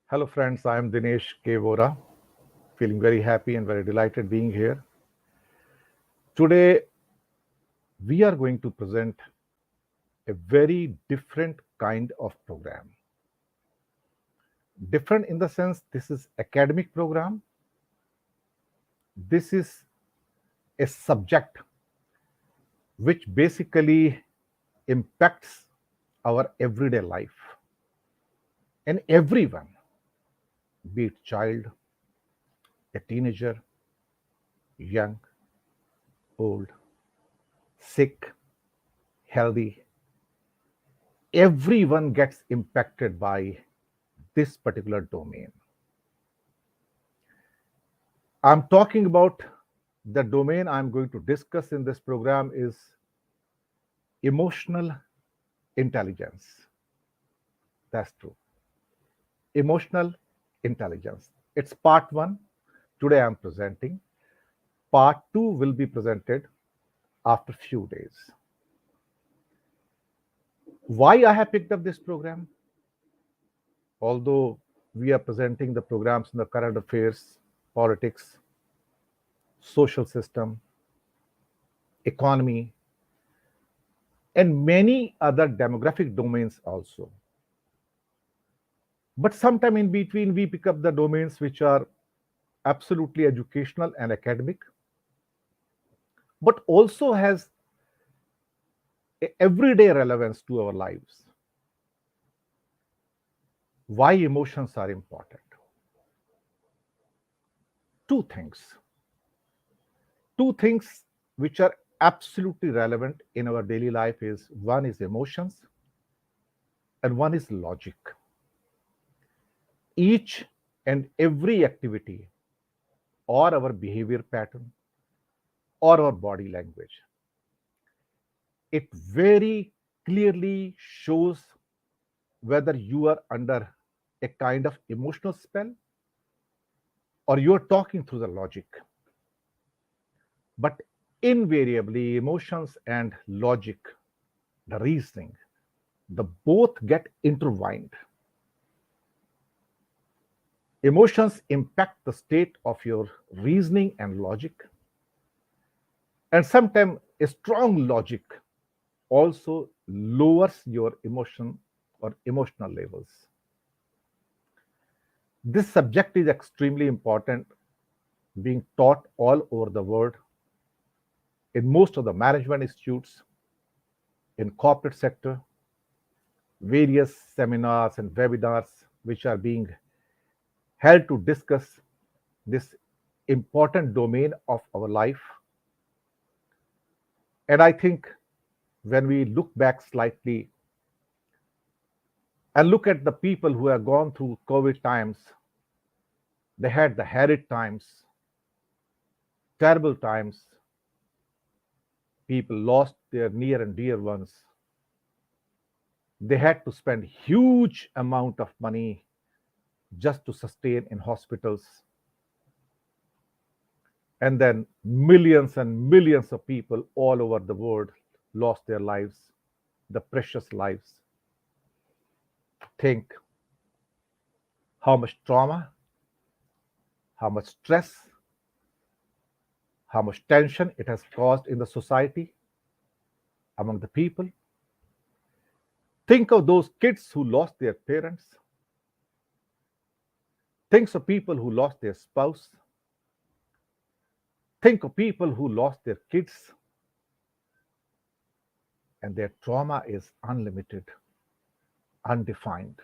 Hello, friends. I am Dinesh K. Vora, feeling very happy and very delighted being here. Today, we are going to present a very different kind of program. Different in the sense this is academic program. This is a subject which basically impacts our everyday life. And everyone, be it child, a teenager, young, old, sick, healthy, everyone gets impacted by this particular domain. I'm talking about the domain I'm going to discuss in this program is emotional intelligence. That's true. Emotional intelligence. It's part one. Today I'm presenting. Part two will be presented after few days. Why I have picked up this program? Although we are presenting the programs in the current affairs, politics, social system, economy, and many other demographic domains also. But sometime in between, we pick up the domains which are absolutely educational and academic, but also has everyday relevance to our lives. Why emotions are important? Two things. Two things which are absolutely relevant in our daily life is one is emotions and one is logic. Each and every activity or our behavior pattern or our body language, it very clearly shows whether you are under a kind of emotional spell or you are talking through the logic. But invariably, emotions and logic, the reasoning, the both get intertwined. Emotions impact the state of your reasoning and logic, and sometimes a strong logic also lowers your emotion or emotional levels. This subject is extremely important, being taught all over the world in most of the management institutes, in corporate sector, various seminars and webinars which are being held to discuss this important domain of our life. And I think when we look back slightly and look at the people who have gone through COVID times, they had the harried times, terrible times. People lost their near and dear ones. They had to spend huge amount of money just to sustain in hospitals. And then millions and millions of people all over the world lost their lives, the precious lives. Think how much trauma, how much stress, how much tension it has caused in the society, among the people. Think of those kids who lost their parents. Think of people who lost their spouse. Think of people who lost their kids, and their trauma is unlimited, undefined.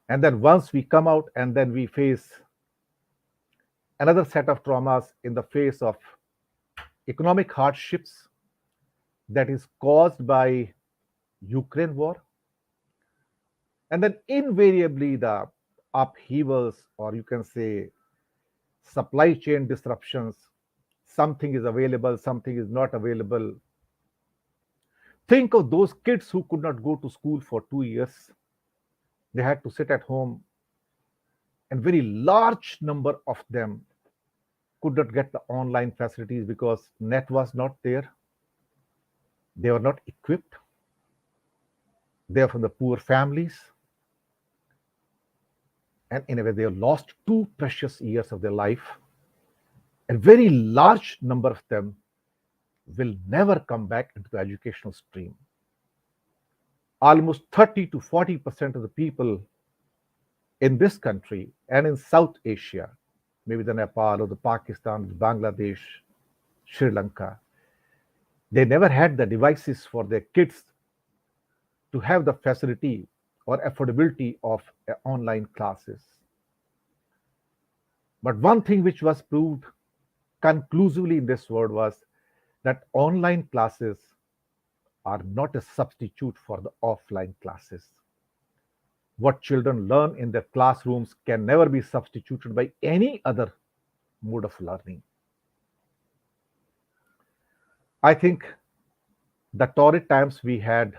And then once we come out and then we face another set of traumas in the face of economic hardships that is caused by Ukraine war, and then invariably the upheavals, or you can say supply chain disruptions. Something is available, something is not available. Think of those kids who could not go to school for 2 years. They had to sit at home, and very large number of them could not get the online facilities because net was not there. They were not equipped. They are from the poor families. And in a way, they have lost 2 precious years of their life. A very large number of them will never come back into the educational stream. Almost 30 to 40% of the people in this country and in South Asia, maybe the Nepal or the Pakistan, the Bangladesh, Sri Lanka, they never had the devices for their kids to have the facility or affordability of online classes. But one thing which was proved conclusively in this world was that online classes are not a substitute for the offline classes. What children learn in their classrooms can never be substituted by any other mode of learning. I think the torrid times we had,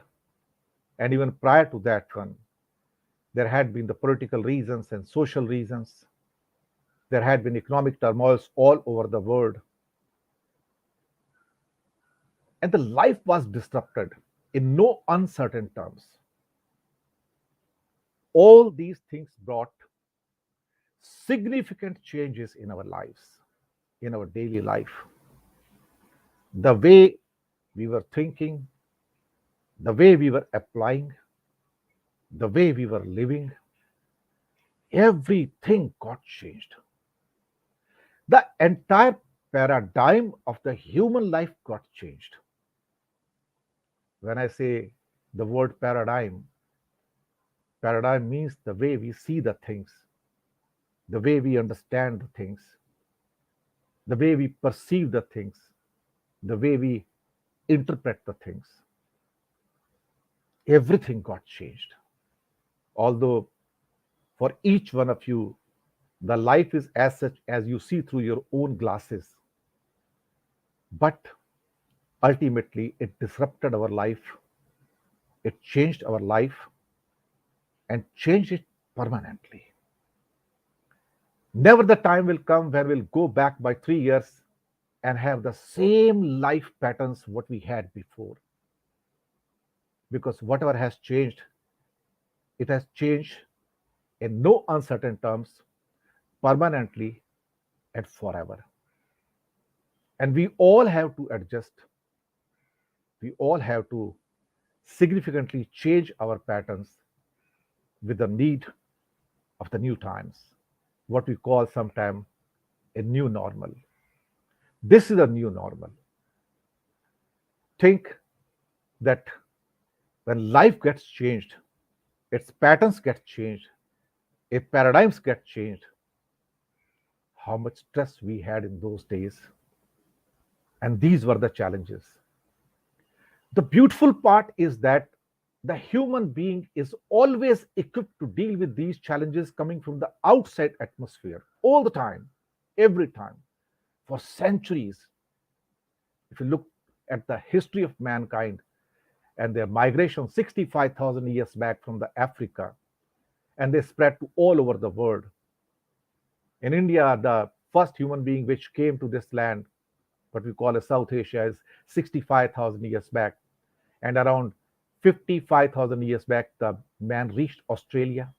and even prior to that one, there had been the political reasons and social reasons. There had been economic turmoils all over the world. And the life was disrupted in no uncertain terms. All these things brought significant changes in our lives, in our daily life. The way we were thinking, the way we were applying, the way we were living, everything got changed. The entire paradigm of the human life got changed. When I say the word paradigm, paradigm means the way we see the things, the way we understand the things, the way we perceive the things, the way we interpret the things. Everything got changed. Although for each one of you, the life is as such as you see through your own glasses. But ultimately, it disrupted our life, it changed our life, and changed it permanently. Never the time will come when we'll go back by 3 years and have the same life patterns what we had before. Because whatever has changed, it has changed in no uncertain terms, permanently and forever. And we all have to adjust. We all have to significantly change our patterns with the need of the new times, what we call sometimes a new normal. This is a new normal. Think that when life gets changed, its patterns get changed, if paradigms get changed, how much stress we had in those days. And these were the challenges. The beautiful part is that the human being is always equipped to deal with these challenges coming from the outside atmosphere all the time, every time, for centuries. If you look at the history of mankind and their migration 65,000 years back from the Africa, and they spread to all over the world. In India, the first human being which came to this land, what we call as South Asia, is 65,000 years back. And around 55,000 years back, the man reached Australia,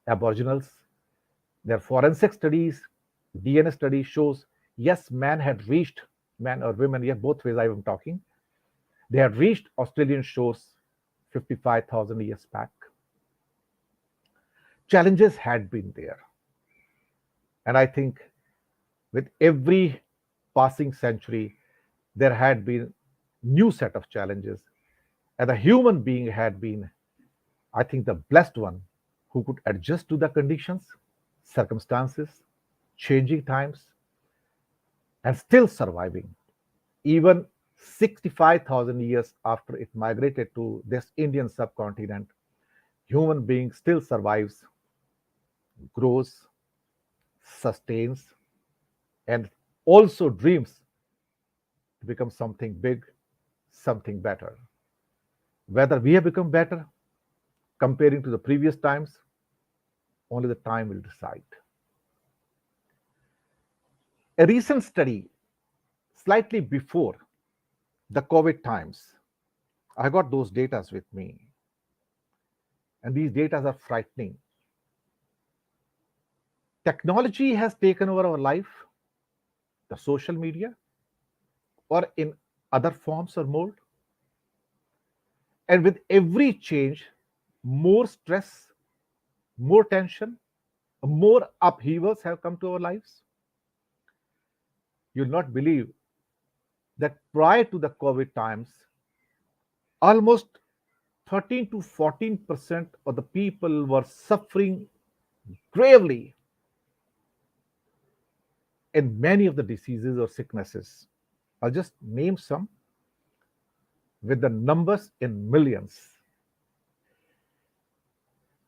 Aboriginals. Their forensic studies, DNA studies shows, yes, man had reached, man or women, yeah, both ways I am talking, they had reached Australian shores 55,000 years back. Challenges had been there. And I think with every passing century, there had been new set of challenges. And the human being had been, I think, the blessed one who could adjust to the conditions, circumstances, changing times, and still surviving. Even 65,000 years after it migrated to this Indian subcontinent, human being still survives, grows, sustains, and also dreams to become something big, something better. Whether we have become better comparing to the previous times, only the time will decide. A recent study, slightly before the COVID times, I got those data with me, and these data are frightening. Technology has taken over our life, the social media, or in other forms or mold. And with every change, more stress, more tension, more upheavals have come to our lives. You'll not believe that prior to the COVID times, almost 13 to 14% of the people were suffering gravely in many of the diseases or sicknesses. I'll just name some with the numbers in millions.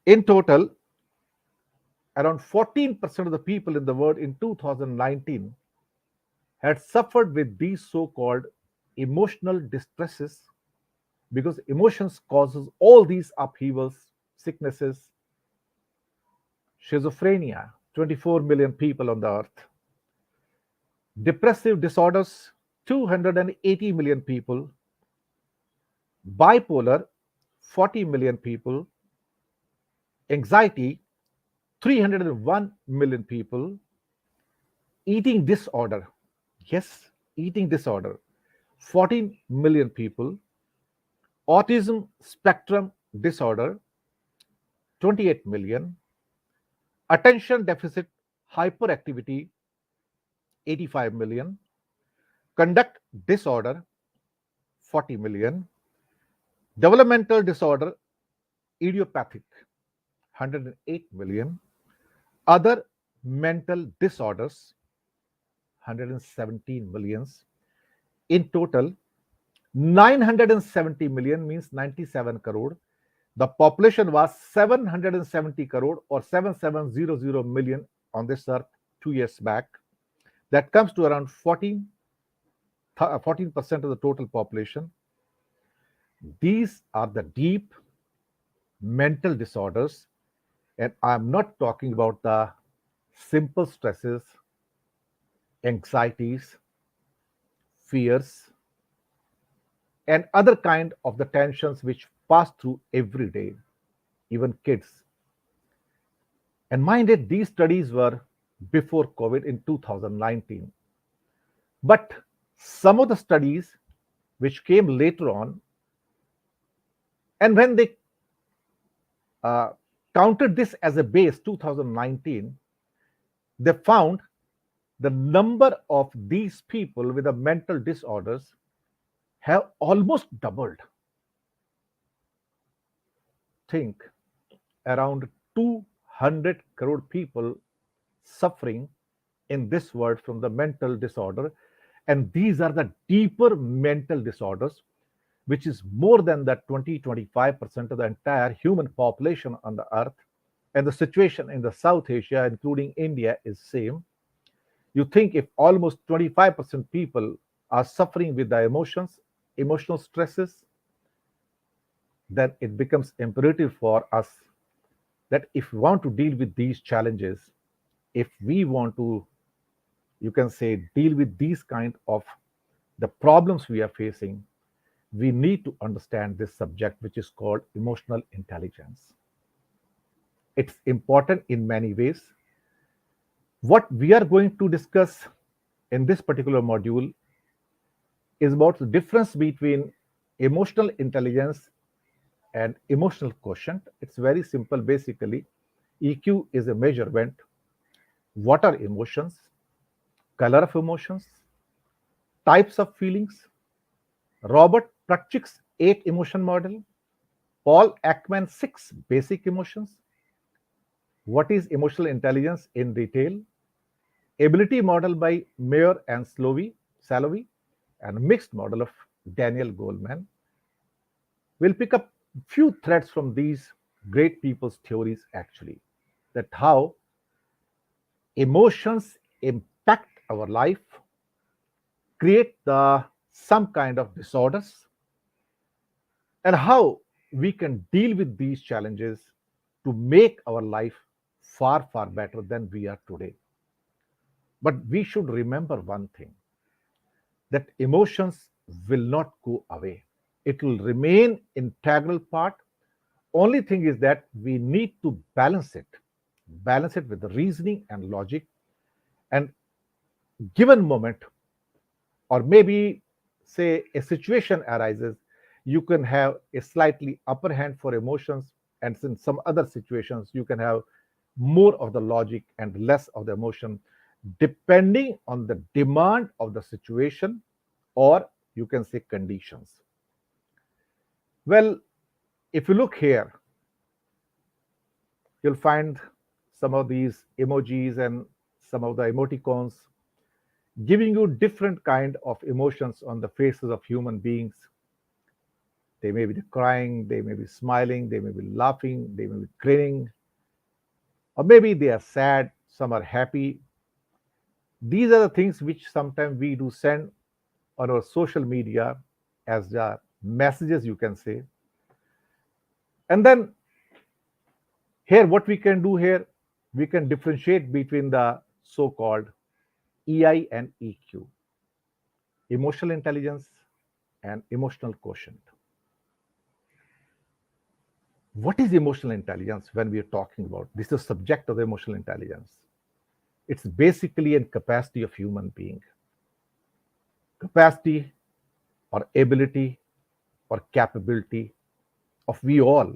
In total, around 14% of the people in the world in 2019 had suffered with these so-called emotional distresses, because emotions causes all these upheavals, sicknesses. Schizophrenia, 24 million people on the earth. Depressive disorders, 280 million people. Bipolar, 40 million people. Anxiety, 301 million people. Eating disorder, yes, eating disorder, 14 million people. Autism spectrum disorder, 28 million. Attention deficit hyperactivity, 85 million. Conduct disorder, 40 million. Developmental disorder, idiopathic, 108 million. Other mental disorders, 117 millions. In total, 970 million means 97 crore. The population was 770 crore or 7700 million on this earth 2 years back. That comes to around 14% of the total population. These are the deep mental disorders, and I'm not talking about the simple stresses, anxieties, fears, and other kind of the tensions which pass through every day, even kids. And mind it, these studies were before COVID in 2019. But some of the studies which came later on, and when they uh, counted this as a base 2019, they found the number of these people with the mental disorders have almost doubled. Think, around 200 crore people suffering in this world from the mental disorder, and these are the deeper mental disorders, which is more than the 20-25% of the entire human population on the earth. And the situation in the South Asia, including India, is same. You think if almost 25% people are suffering with the emotions, emotional stresses, then it becomes imperative for us that if we want to deal with these challenges, if we want to, you can say, deal with these kind of the problems we are facing, we need to understand this subject, which is called emotional intelligence. It's important in many ways. What we are going to discuss in this particular module is about the difference between emotional intelligence and emotional quotient. It's very simple. Basically, EQ is a measurement. What are emotions? Color of emotions, types of feelings, Robert Plutchik's 8 emotion model, Paul Ekman's 6 basic emotions, what is emotional intelligence in detail, ability model by Mayer and Salovey, and mixed model of Daniel Goleman. We'll pick up few threads from these great people's theories actually, that how emotions impact our life, create some kind of disorders, and how we can deal with these challenges to make our life far, far better than we are today. But we should remember one thing, that emotions will not go away. It will remain integral part. Only thing is that we need to balance it. balance it with the reasoning and logic, and given moment, or maybe say a situation arises, you can have a slightly upper hand for emotions, and in some other situations you can have more of the logic and less of the emotion, depending on the demand of the situation, or you can say conditions. Well, if you look here, you'll find some of these emojis and some of the emoticons giving you different kind of emotions on the faces of human beings. They may be crying, they may be smiling, they may be laughing, they may be grinning, or maybe they are sad, some are happy. These are the things which sometimes we do send on our social media as the messages, you can say. And then here, what we can do here, we can differentiate between the so called EI and EQ, emotional intelligence and emotional quotient. What is emotional intelligence when we are talking about? This is the subject of emotional intelligence. It's basically a capacity of human being, capacity or ability or capability of we all,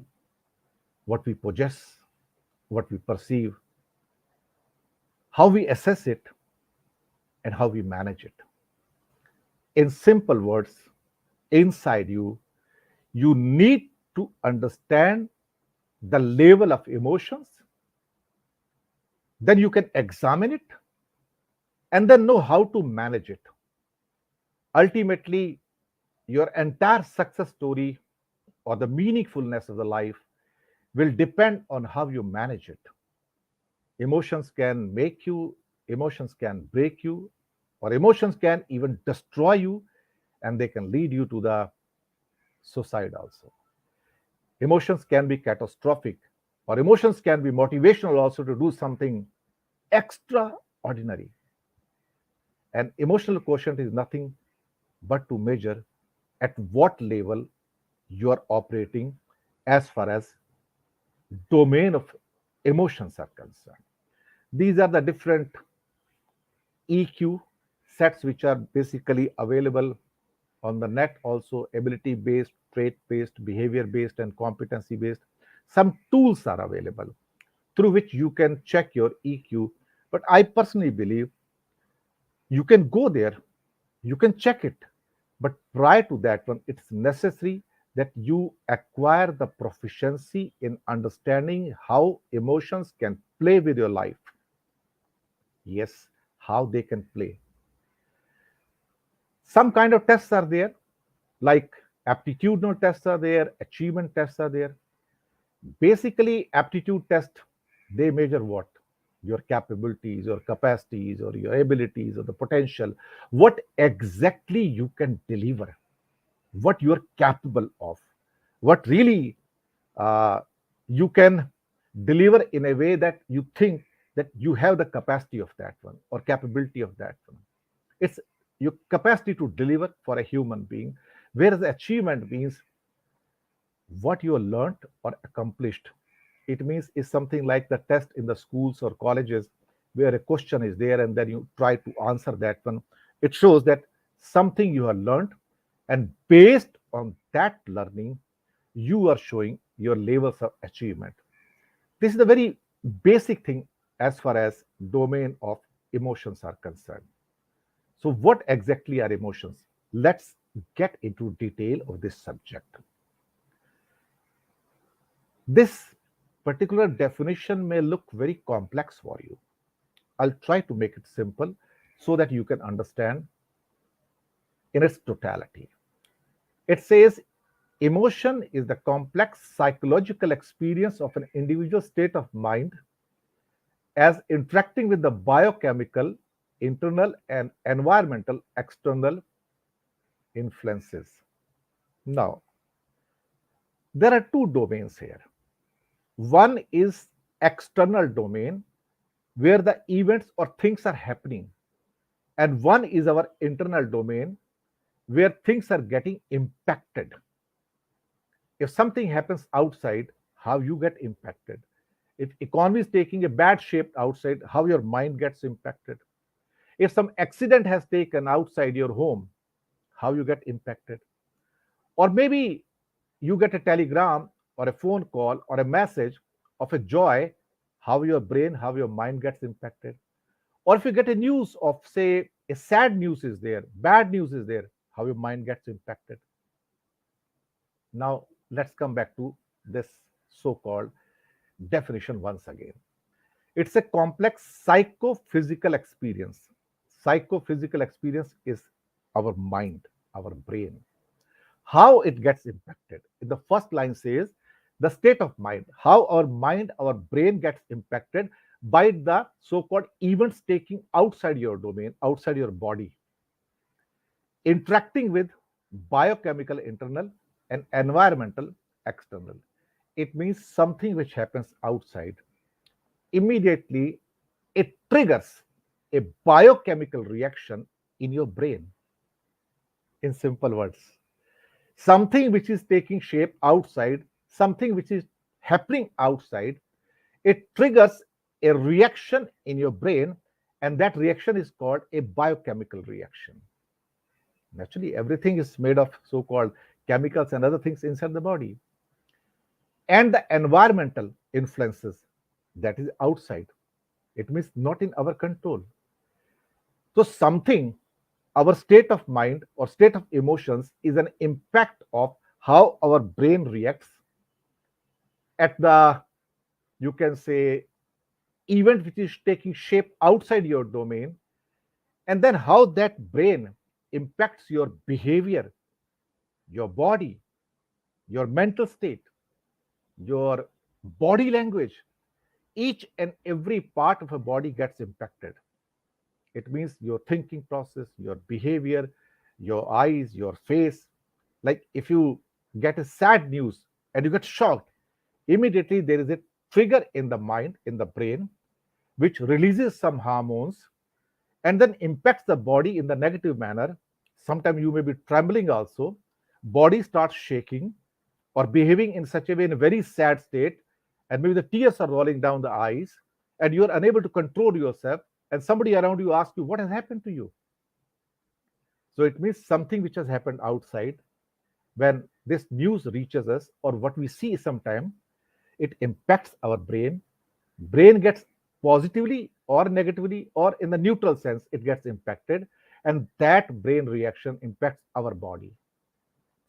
what we possess, what we perceive, how we assess it, and how we manage it. In simple words, inside you, you need to understand the level of emotions, then you can examine it, and then know how to manage it. Ultimately, your entire success story or the meaningfulness of the life will depend on how you manage it. Emotions can make you, emotions can break you, or emotions can even destroy you, and they can lead you to the suicide also. Emotions can be catastrophic, or emotions can be motivational also to do something extraordinary. And emotional quotient is nothing but to measure at what level you are operating as far as domain of emotions are concerned. These are the different EQ sets which are basically available on the net, also ability based, trait based, behavior based, and competency based. Some tools are available through which you can check your EQ. But I personally believe you can go there, you can check it. But prior to that one, it's necessary that you acquire the proficiency in understanding how emotions can play with your life. Yes, how they can play. Some kind of tests are there, like aptitudinal tests are there, achievement tests are there. Basically, aptitude test, they measure what? Your capabilities, your capacities, or your abilities, or the potential, what exactly you can deliver, what you're capable of, what really uh, you can deliver in a way that you think that you have the capacity of that one or capability of that one. It's your capacity to deliver for a human being, whereas achievement means what you learned or accomplished. It means is something like the test in the schools or colleges where a question is there and then you try to answer that one. It shows that something you have learned, and based on that learning, you are showing your levels of achievement. This is the very basic thing as far as domain of emotions are concerned. So, what exactly are emotions? Let's get into detail of this subject. This particular definition may look very complex for you. I'll try to make it simple so that you can understand in its totality. It says emotion is the complex psychological experience of an individual state of mind as interacting with the biochemical, internal, and environmental external influences. Now, there are two domains here. One is external domain where the events or things are happening, and one is our internal domain where things are getting impacted. If something happens outside, how you get impacted. If economy is taking a bad shape outside, how your mind gets impacted. If some accident has taken outside your home, how you get impacted. Or maybe you get a telegram or a phone call or a message of a joy, how your brain, how your mind gets impacted. Or if you get a news of, say, a sad news is there, bad news is there, how your mind gets impacted. Now, let's come back to this so called definition once again. It's a complex psychophysical experience. Psychophysical experience is our mind, our brain, how it gets impacted. The first line says the state of mind, how our mind, our brain gets impacted by the so called events taking outside your domain, outside your body, interacting with biochemical internal and environmental external. It means something which happens outside. Immediately, it triggers a biochemical reaction in your brain. In simple words, something which is taking shape outside, something which is happening outside, it triggers a reaction in your brain, and that reaction is called a biochemical reaction. Naturally, everything is made of so called chemicals and other things inside the body. And the environmental influences, that is outside. It means not in our control. So, something, our state of mind or state of emotions is an impact of how our brain reacts at the, you can say, event which is taking shape outside your domain, and then how that brain impacts your behavior, your body, your mental state, your body language. Each and every part of a body gets impacted. It means your thinking process, your behavior, your eyes, your face. Like if you get a sad news and you get shocked, immediately there is a trigger in the mind, in the brain, which releases some hormones and then impacts the body in the negative manner. Sometimes you may be trembling also, body starts shaking or behaving in such a way in a very sad state, and maybe the tears are rolling down the eyes, and you are unable to control yourself, and somebody around you asks you, what has happened to you? So it means something which has happened outside. When this news reaches us or what we see sometime, it impacts our brain. Brain gets positively or negatively or in the neutral sense, it gets impacted, and that brain reaction impacts our body.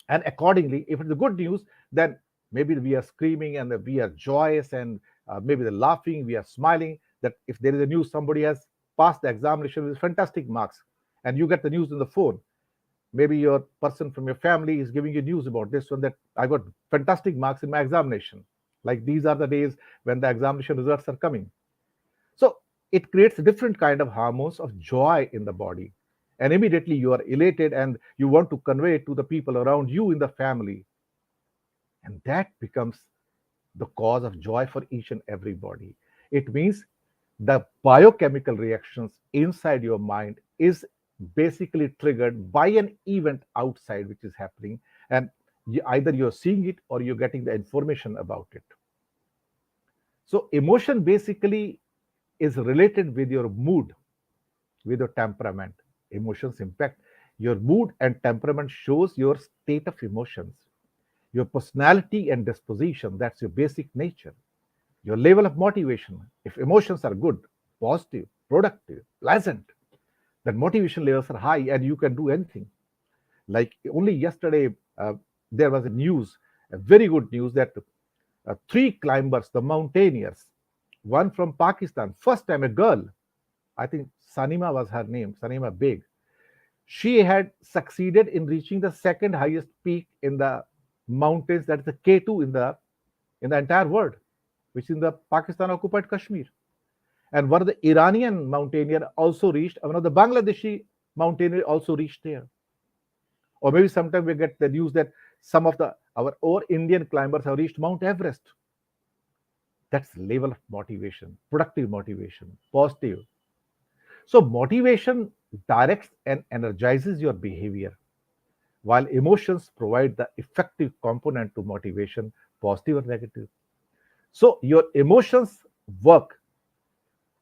And accordingly, if it's a good news, then maybe we are screaming and we are joyous, and maybe they're laughing, we are smiling. That if there is a news, somebody has passed the examination with fantastic marks, and you get the news on the phone, maybe your person from your family is giving you news about this one, that I got fantastic marks in my examination. Like these are the days when the examination results are coming. So it creates a different kind of hormones of joy in the body, and immediately you are elated and you want to convey it to the people around you in the family, and that becomes the cause of joy for each and everybody. It means the biochemical reactions inside your mind is basically triggered by an event outside which is happening, and either you're seeing it or you're getting the information about it. So emotion basically is related with your mood, with your temperament. Emotions impact your mood, and temperament shows your state of emotions, your personality and disposition. That's your basic nature, your level of motivation. If emotions are good, positive, productive, pleasant, then motivation levels are high and you can do anything. Like only yesterday, there was a news, a very good news, that three climbers, the mountaineers, one from Pakistan, first time a girl, I think Sanima was her name, Sanima Beg. She had succeeded in reaching the second highest peak in the mountains, that is the K2 in the entire world, which is in the Pakistan occupied Kashmir. And one of the Iranian mountaineer also reached, one of the Bangladeshi mountaineer also reached there. Or maybe sometime we get the news that some of our Indian climbers have reached Mount Everest. That's level of motivation, productive motivation, positive. So motivation directs and energizes your behavior, while emotions provide the effective component to motivation, positive or negative. So your emotions work,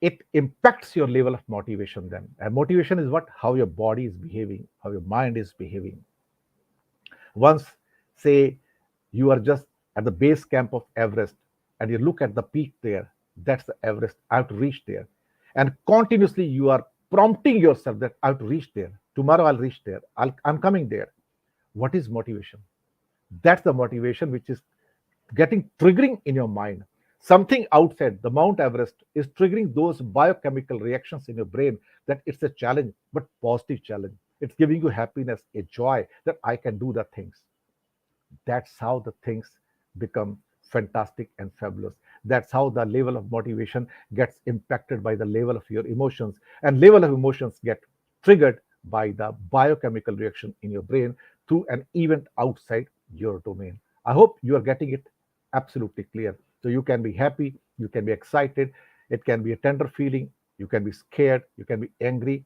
it impacts your level of motivation then. And motivation is what? How your body is behaving, how your mind is behaving. Once, say, you are just at the base camp of Everest and you look at the peak there, that's the Everest. I have to reach there. And continuously you are prompting yourself that I have to reach there. Tomorrow I'll reach there. I'm coming there. What is motivation? That's the motivation which is getting triggering in your mind. Something outside the Mount Everest is triggering those biochemical reactions in your brain that it's a challenge, but positive challenge. It's giving you happiness, a joy that I can do the things. That's how the things become fantastic and fabulous. That's how the level of motivation gets impacted by the level of your emotions, and level of emotions get triggered by the biochemical reaction in your brain through an event outside your domain. I hope you are getting it absolutely clear. So you can be happy, you can be excited, it can be a tender feeling, you can be scared, you can be angry,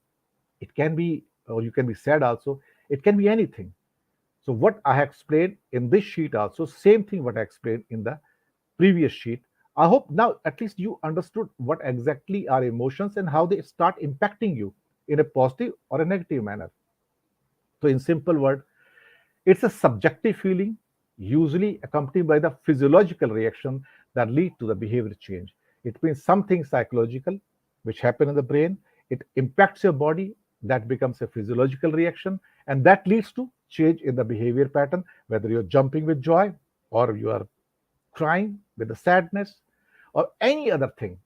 it can be, or you can be sad also, it can be anything. So what I have explained in this sheet also, same thing what I explained in the previous sheet. I hope now at least you understood what exactly are emotions and how they start impacting you in a positive or a negative manner. So in simple word, it's a subjective feeling, usually accompanied by the physiological reaction that lead to the behavior change. It means something psychological which happen in the brain. It impacts your body. That becomes a physiological reaction, and that leads to change in the behavior pattern. Whether you're jumping with joy, or you are crying with the sadness, or any other thing,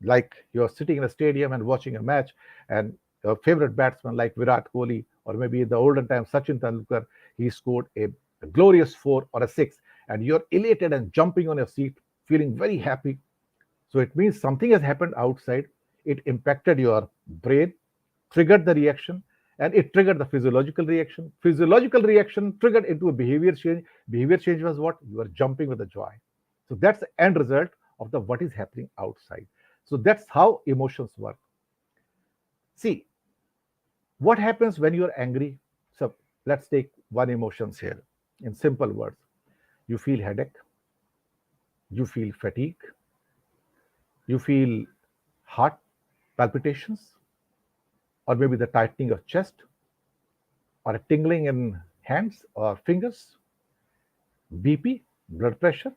like you're sitting in a stadium and watching a match, and your favorite batsman like Virat Kohli, or maybe in the olden times Sachin Tendulkar, he scored a glorious four or a six, and you're elated and jumping on your seat, feeling very happy. So it means something has happened outside. It impacted your brain, triggered the reaction, and it triggered the physiological reaction. Physiological reaction triggered into a behavior change. Behavior change was what? You are jumping with the joy. So that's the end result of the what is happening outside. So that's how emotions work. See, what happens when you're angry? So let's take one emotions here. In simple words, you feel headache, you feel fatigue, you feel heart palpitations, or maybe the tightening of chest, or a tingling in hands or fingers, BP, blood pressure,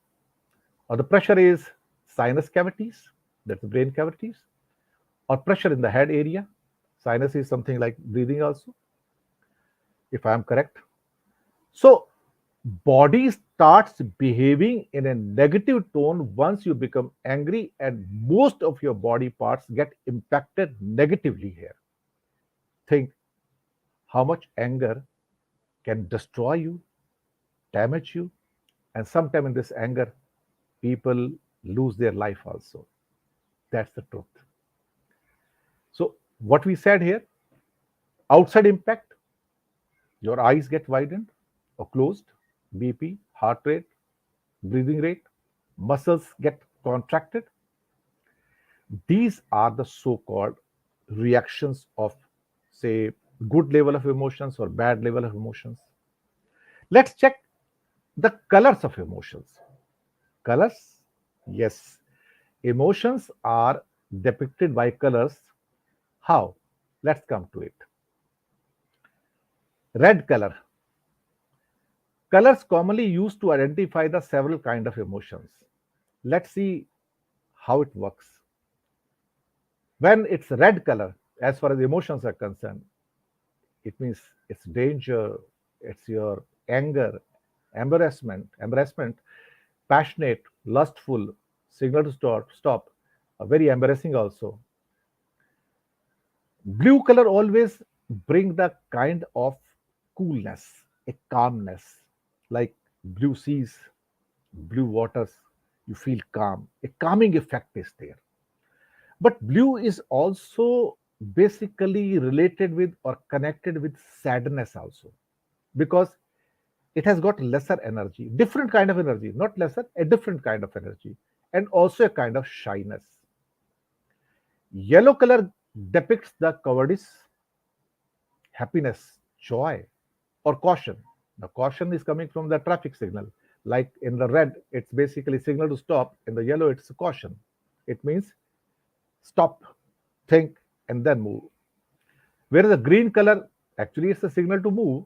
or the pressure is sinus cavities, that's the brain cavities, or pressure in the head area. Sinus is something like breathing also, if I am correct. So body starts behaving in a negative tone once you become angry, and most of your body parts get impacted negatively here. Think how much anger can destroy you, damage you, and sometimes in this anger, people lose their life also. That's the truth. So, what we said here, outside impact, your eyes get widened or closed, BP, heart rate, breathing rate, muscles get contracted. These are the so called reactions of, say, good level of emotions or bad level of emotions. Let's check the colors of emotions. Colors, yes, emotions are depicted by colors. How? Let's come to it. Red color. Colors commonly used to identify the several kind of emotions. Let's see how it works. When it's red color, as far as emotions are concerned, it means it's danger, it's your anger, embarrassment, passionate, lustful, signal to stop, very embarrassing also. Blue color always bring the kind of coolness, a calmness, like blue seas, blue waters. You feel calm. A calming effect is there. But blue is also basically related with or connected with sadness also, because it has got lesser energy, different kind of energy, not lesser, a different kind of energy, and also a kind of shyness. Yellow color depicts the cowardice, happiness, joy, or caution. Now, caution is coming from the traffic signal, Like in the red, it's basically signal to stop. In the yellow, it's a caution. It means stop, think, and then move. Whereas the green color, actually, it's a signal to move,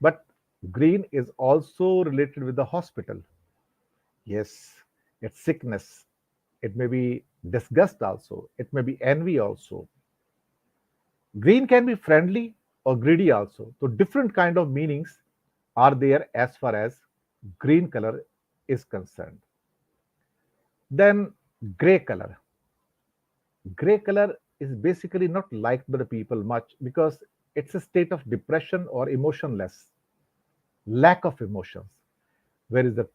but green is also related with the hospital. Yes, it's sickness. It may be disgust also. It may be envy also. Green can be friendly or greedy also. So different kind of meanings are there as far as green color is concerned. Then gray color. Gray color is basically not liked by the people much because it's a state of depression or emotionless, lack of emotions. Whereas the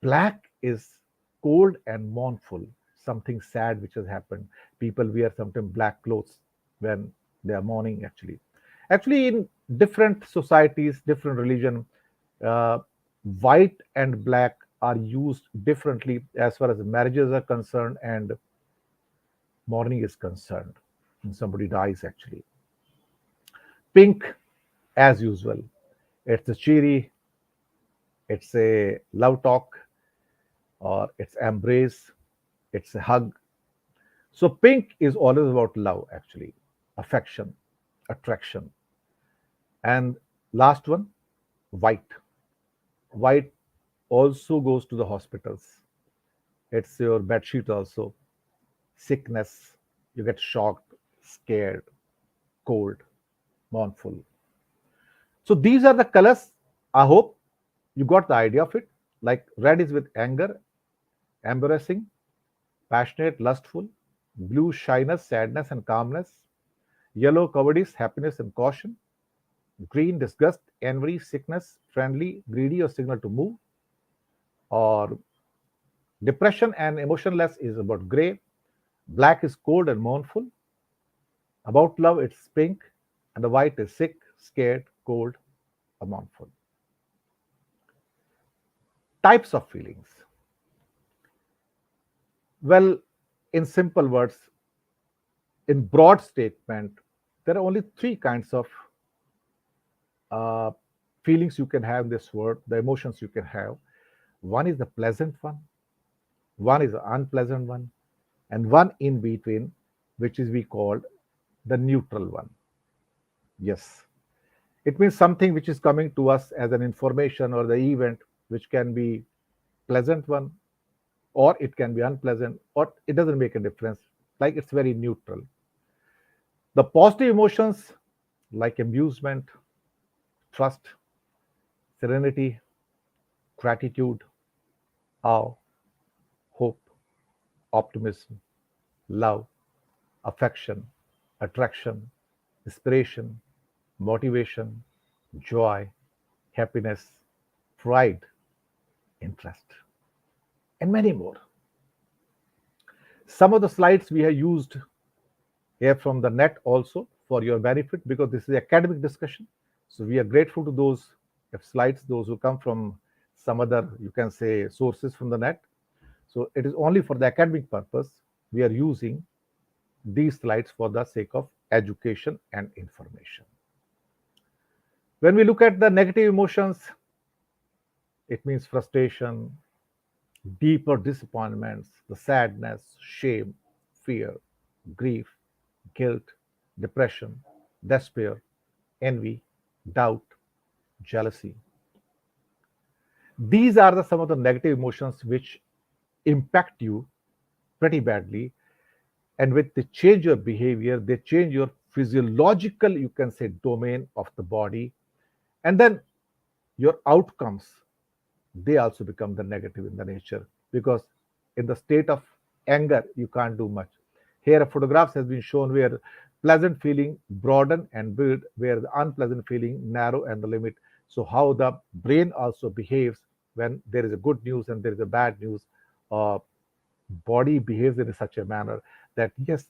black is cold and mournful, something sad which has happened. People wear sometimes black clothes when they are mourning. Actually, in different societies, different religion, uh, white and black are used differently as far as marriages are concerned and mourning is concerned. When somebody dies, actually, pink, as usual, it's a cheery, it's a love talk, or it's embrace, it's a hug. So pink is always about love, actually, affection, attraction. And last one, white. White also goes to the hospitals. It's your bed sheet also. Sickness, you get shocked, scared, cold, mournful. So these are the colors. I hope you got the idea of it. Like red is with anger, embarrassing, passionate, lustful. Blue, shyness, sadness, and calmness. Yellow, cowardice, happiness, and caution. Green, disgust, envy, sickness, friendly, greedy, or signal to move. Or depression and emotionless is about gray. Black is cold and mournful. About love, it's pink. And the white is sick, scared, cold, or mournful. Types of feelings. Well, in simple words, in broad statement, there are only three kinds of uh, feelings you can have in this world, the emotions you can have. One is the pleasant one is the unpleasant one, and one in between, which is we called the neutral one. Yes, it means something which is coming to us as an information or the event, which can be pleasant one, or it can be unpleasant, or it doesn't make a difference. Like it's very neutral. The positive emotions like amusement, trust, serenity, gratitude, awe, hope, optimism, love, affection, attraction, inspiration, motivation, joy, happiness, pride, interest, and many more. Some of the slides we have used here from the net also for your benefit because this is academic discussion. So we are grateful to those slides, those who come from some other, you can say, sources from the net. So it is only for the academic purpose we are using these slides for the sake of education and information. When we look at the negative emotions, it means frustration, deeper disappointments, the sadness, shame, fear, grief, guilt, depression, despair, envy, doubt, jealousy. These are some of the negative emotions which impact you pretty badly. And with they change your behavior, they change your physiological, you can say, domain of the body. And then your outcomes, they also become the negative in the nature because in the state of anger you can't do much. Here a photographs has been shown where pleasant feeling broaden and build, where the unpleasant feeling narrow and the limit. So how the brain also behaves when there is a good news and there is a bad news, uh, body behaves in such a manner that yes,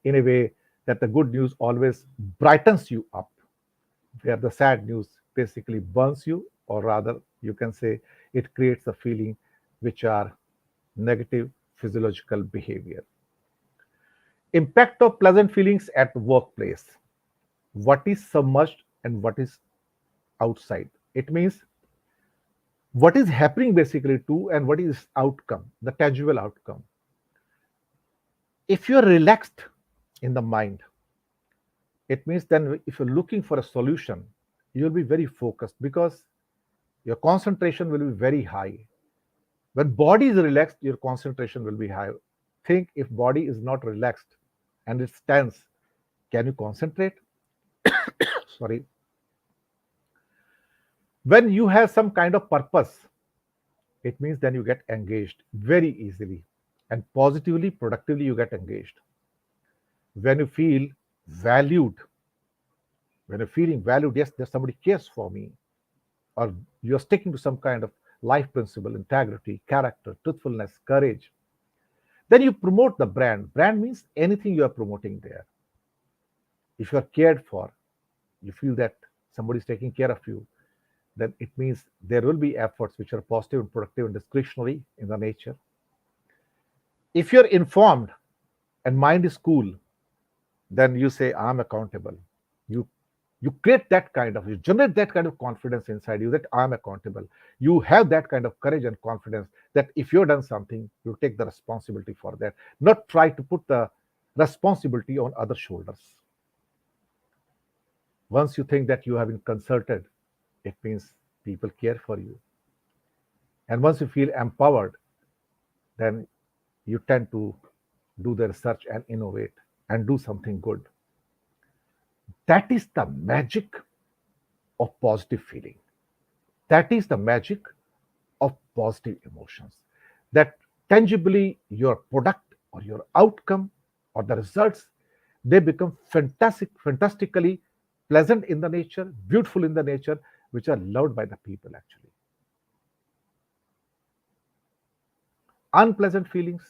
in a way that the good news always brightens you up, where the sad news basically burns you, or rather, you can say it creates a feeling which are negative physiological behavior. Impact of pleasant feelings at the workplace. What is submerged and what is outside? It means What is happening basically too, and what is outcome, the tangible outcome. If you're relaxed in the mind, it means then if you're looking for a solution, you'll be very focused because your concentration will be very high. When body is relaxed, your concentration will be high. Think if body is not relaxed and it's tense, can you concentrate? Sorry. When you have some kind of purpose, it means then you get engaged very easily and positively, productively you get engaged. When you feel valued, when you're feeling valued, yes, there's somebody cares for me, or you're sticking to some kind of life principle, integrity, character, truthfulness, courage, then you promote the brand. Brand means anything you are promoting there. If you are cared for, you feel that somebody is taking care of you, then it means there will be efforts which are positive and productive and discretionary in the nature. If you're informed and mind is cool, then you say, I'm accountable. You you create that kind of, you generate that kind of confidence inside you that I'm accountable. You have that kind of courage and confidence that if you've done something, you take the responsibility for that, not try to put the responsibility on other shoulders. Once you think that you have been consulted, it means people care for you. And once you feel empowered, then you tend to do the research and innovate and do something good. That is the magic of positive feeling. That is the magic of positive emotions. That tangibly your product or your outcome or the results, they become fantastically pleasant in the nature, beautiful in the nature, which are loved by the people actually. Unpleasant feelings,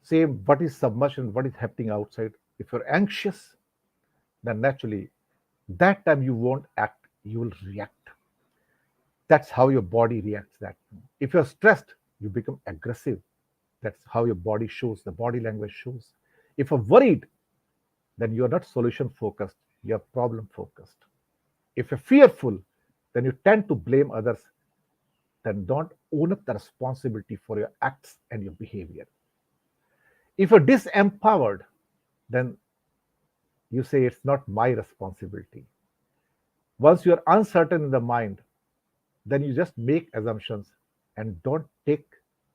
same what is submersion, what is happening outside. If you're anxious, then naturally that time you won't act, you will react. That's how your body reacts. That if you're stressed, you become aggressive. That's how your body shows, the body language shows. If you're worried, then you're not solution focused, you're problem focused. If you're fearful, then you tend to blame others, then don't own up the responsibility for your acts and your behavior. If you're disempowered, then you say it's not my responsibility. Once you're uncertain in the mind, then you just make assumptions and don't take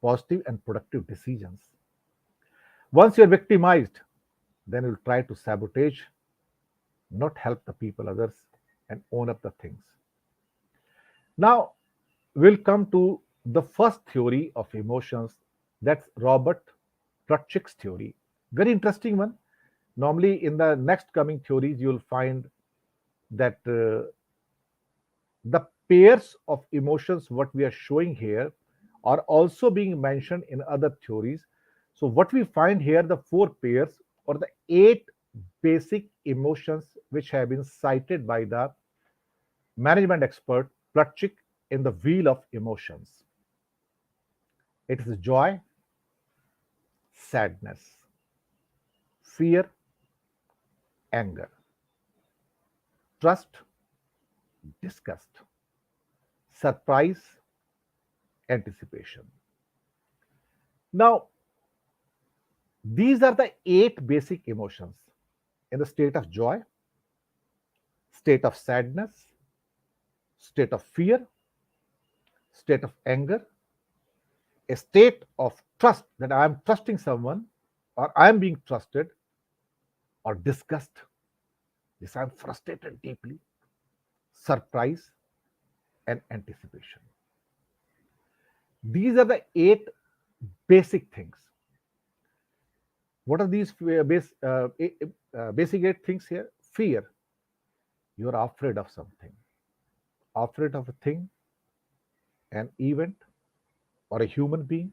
positive and productive decisions. Once you're victimized, then you'll try to sabotage, not help the people, others, and own up the things. Now, we'll come to the first theory of emotions. That's Robert Plutchik's theory. Very interesting one. Normally, in the next coming theories, you'll find that the pairs of emotions, what we are showing here, are also being mentioned in other theories. So, what we find here, the four pairs or the eight basic emotions which have been cited by the management expert Plutchik in the wheel of emotions. It is joy, sadness, fear, anger, trust, disgust, surprise, anticipation. Now, these are the eight basic emotions in the state of joy, state of sadness, state of fear, state of anger, a state of trust that I am trusting someone or I am being trusted, or disgust, this I am frustrated deeply, surprise, and anticipation. These are the eight basic things. What are these basic eight things here? Fear. You are afraid of something, afraid of a thing, an event, or a human being,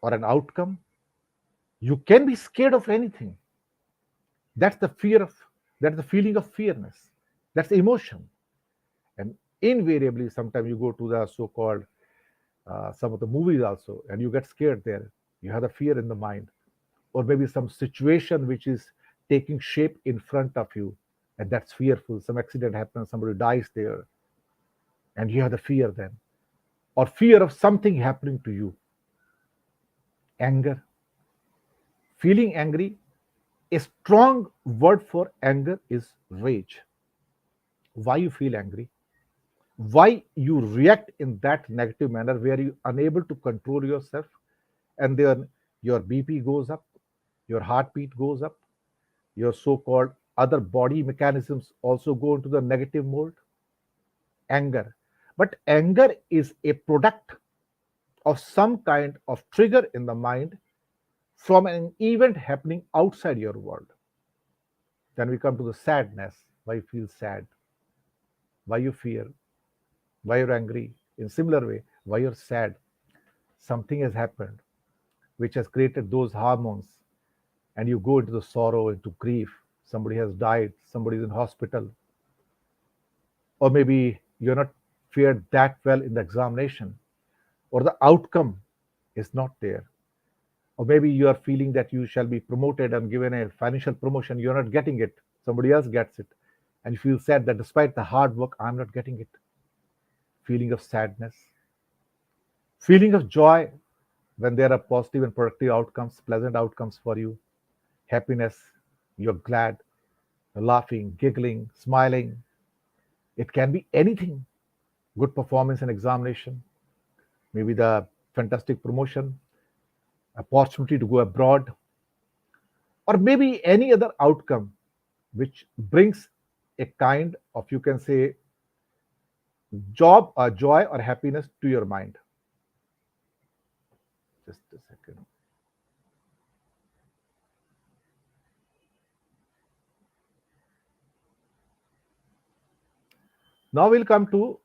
or an outcome. You can be scared of anything. That's the fear of, that's the feeling of fearness. That's the emotion. And invariably, sometimes you go to the so called some of the movies also, and you get scared there. You have a fear in the mind, or maybe some situation which is taking shape in front of you, and that's fearful. Some accident happens, somebody dies there, and you have the fear then, or fear of something happening to you. Anger, feeling angry. A strong word for anger is rage. Why you feel angry? Why you react in that negative manner where you unable to control yourself, and then your BP goes up, your heartbeat goes up, your so-called other body mechanisms also go into the negative mode. Anger, but anger is a product of some kind of trigger in the mind from an event happening outside your world. Then we come to the sadness. Why you feel sad? Why you fear? Why you're angry? In similar way, why you're sad? Something has happened which has created those hormones, and you go into the sorrow, into grief. Somebody has died, somebody is in hospital, or maybe you're not fared that well in the examination, or the outcome is not there, or maybe you are feeling that you shall be promoted and given a financial promotion, you're not getting it, somebody else gets it, and you feel sad that despite the hard work, I'm not getting it. Feeling of sadness, feeling of joy when there are positive and productive outcomes, pleasant outcomes for you, happiness, you're glad, you're laughing, giggling, smiling. It can be anything. Good performance in examination, maybe the fantastic promotion, opportunity to go abroad, or maybe any other outcome which brings a kind of, you can say, job or joy or happiness to your mind. Just a second. Now we'll come to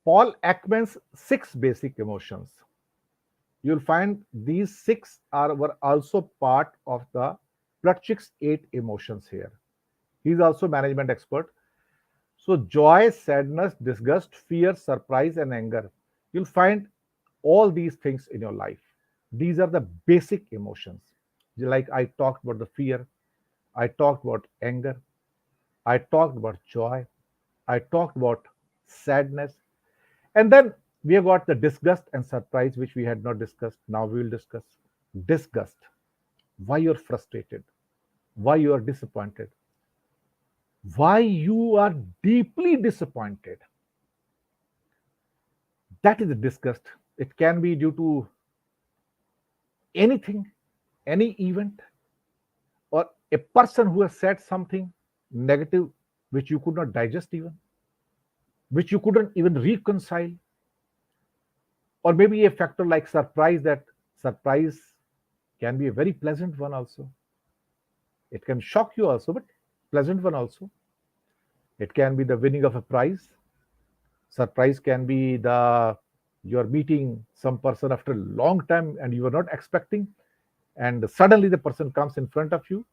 Paul Ekman's six basic emotions. You'll find these six were also part of the Plutchik's eight emotions here. He's also management expert. So joy, sadness, disgust, fear, surprise, and anger. You'll find all these things in your life. These are the basic emotions. Like I talked about the fear, I talked about anger, I talked about joy, I talked about sadness, and then we have got the disgust and surprise, which we had not discussed. Now we will discuss disgust. Why you're frustrated, why you are disappointed, why you are deeply disappointed. That is the disgust. It can be due to anything, any event, or a person who has said something negative which you could not digest, even, which you couldn't even reconcile, or maybe a factor like surprise, that surprise can be a very pleasant one also. It can shock you also, but pleasant one also. It can be the winning of a prize. Surprise can be the you're meeting some person after a long time and you were not expecting, and suddenly the person comes in front of you,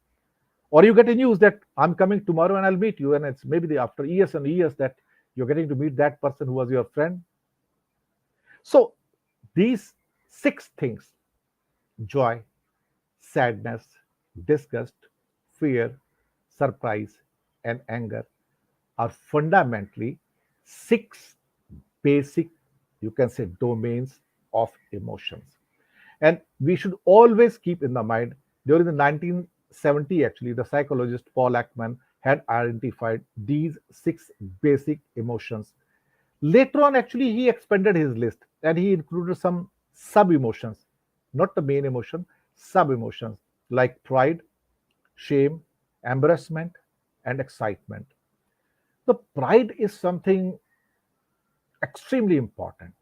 or you get a news that I'm coming tomorrow and I'll meet you, and it's maybe after years and years that you're getting to meet that person who was your friend. So these six things: joy, sadness, disgust, fear, surprise, and anger are fundamentally six basic, you can say, domains of emotions. And we should always keep in the mind, during the 1970, actually, the psychologist Paul Ekman had identified these six basic emotions. Later on, actually, he expanded his list and he included some sub emotions, not the main emotion, sub emotions like pride, shame, embarrassment, and excitement. The pride is something extremely important.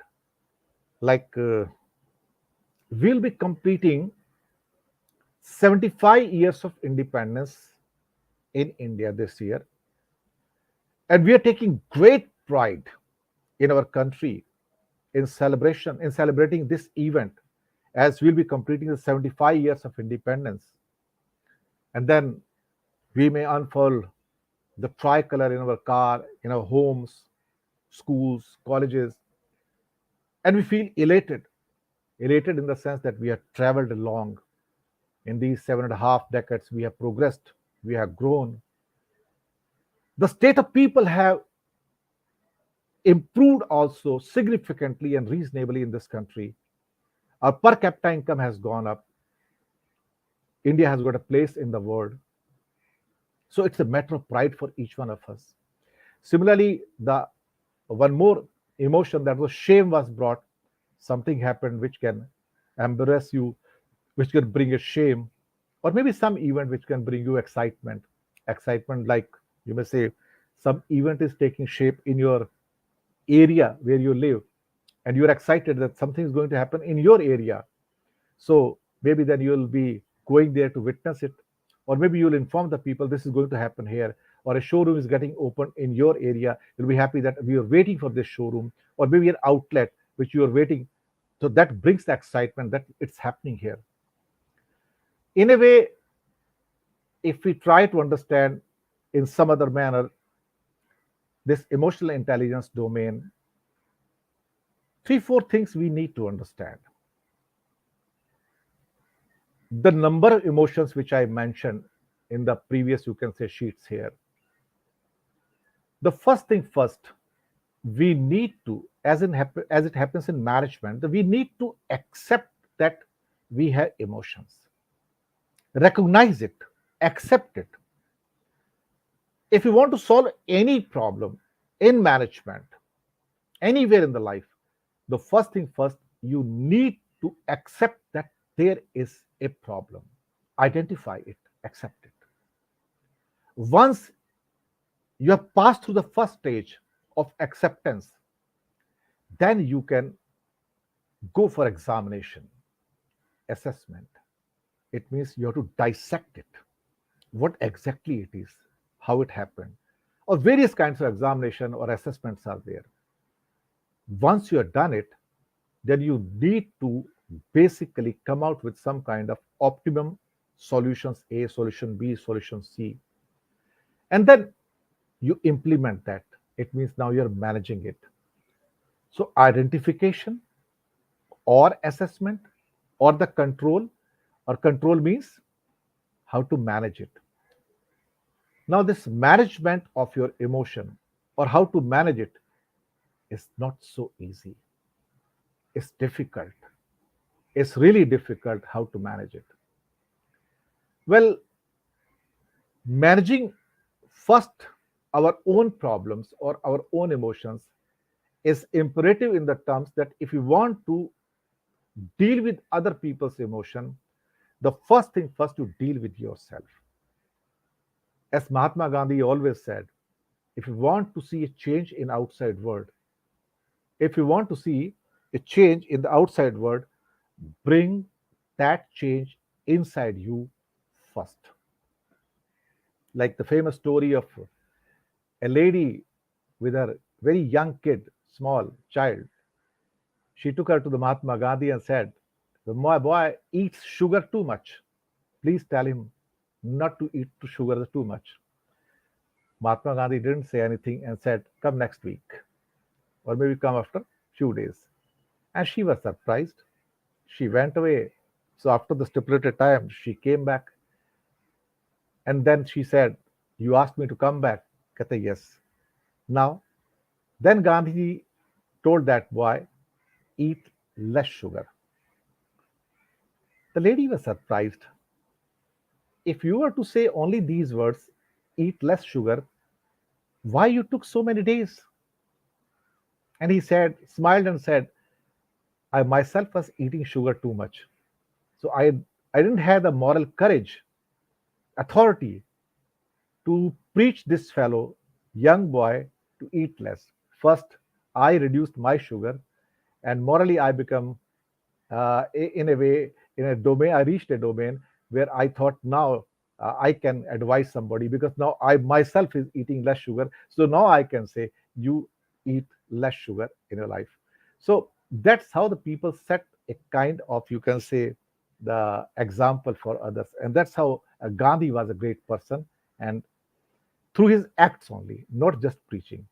Like we'll be completing 75 years of independence in India this year, and we are taking great pride in our country in celebrating this event, as we'll be completing the 75 years of independence. And then we may unfurl the tricolor in our car, in our homes, schools, colleges, and we feel elated in the sense that we have traveled along in these 7.5 decades. We have progressed, we have grown, The state of people have improved also significantly and reasonably in this country. Our per capita income has gone up. India has got a place in the world. So it's a matter of pride for each one of us. Similarly, the one more emotion, that was shame, was brought. Something happened which can embarrass you, which can bring a shame, or maybe some event which can bring you excitement. Excitement, like you may say, some event is taking shape in your area where you live, and you're excited that something is going to happen in your area. So maybe then you'll be going there to witness it, or maybe you'll inform the people this is going to happen here, or a showroom is getting opened in your area. You'll be happy that we are waiting for this showroom, or maybe an outlet which you are waiting. So that brings the excitement that it's happening here. In a way, if we try to understand in some other manner this emotional intelligence domain, three, four things we need to understand. The number of emotions which I mentioned in the previous, you can say, sheets here. The first thing first, we need to, as it happens in management, we need to accept that we have emotions, recognize it, accept it. If you want to solve any problem in management, anywhere in the life, the first thing first, you need to accept that there is a problem. Identify it, accept it. Once you have passed through the first stage of acceptance, then you can go for examination, assessment. It means you have to dissect it, what exactly it is, how it happened, or various kinds of examination or assessments are there. Once you have done it, then you need to basically come out with some kind of optimum solutions, A, solution B, solution C. And then you implement that. It means now you're managing it. So identification or assessment or the control, or control means how to manage it. Now, this management of your emotion or how to manage it is not so easy. It's difficult. It's really difficult how to manage it. Well, managing first our own problems or our own emotions is imperative in the terms that if you want to deal with other people's emotion, the first thing first, you deal with yourself. As Mahatma Gandhi always said, if you want to see a change in outside world, if you want to see a change in the outside world, bring that change inside you first. Like the famous story of a lady with her very young kid, small child. She took her to the Mahatma Gandhi and said, my boy eats sugar too much. Please tell him not to eat sugar too much. Mahatma Gandhi didn't say anything and said, come next week, or maybe come after few days. And she was surprised. She went away. So after the stipulated time, she came back. And then she said, you asked me to come back. Kate, yes. Now, then Gandhi told that boy, eat less sugar. The lady was surprised. If you were to say only these words, eat less sugar, why you took so many days? And he said, smiled and said, I myself was eating sugar too much. So I didn't have the moral courage, authority to preach this fellow, young boy, to eat less. First, I reduced my sugar, and morally, I become, in a way, in a domain, I reached a domain where I thought now I can advise somebody because now I myself is eating less sugar. So now I can say, you eat less sugar in your life. So that's how the people set a kind of, you can say, the example for others. And that's how Gandhi was a great person. And through his acts only, not just preaching.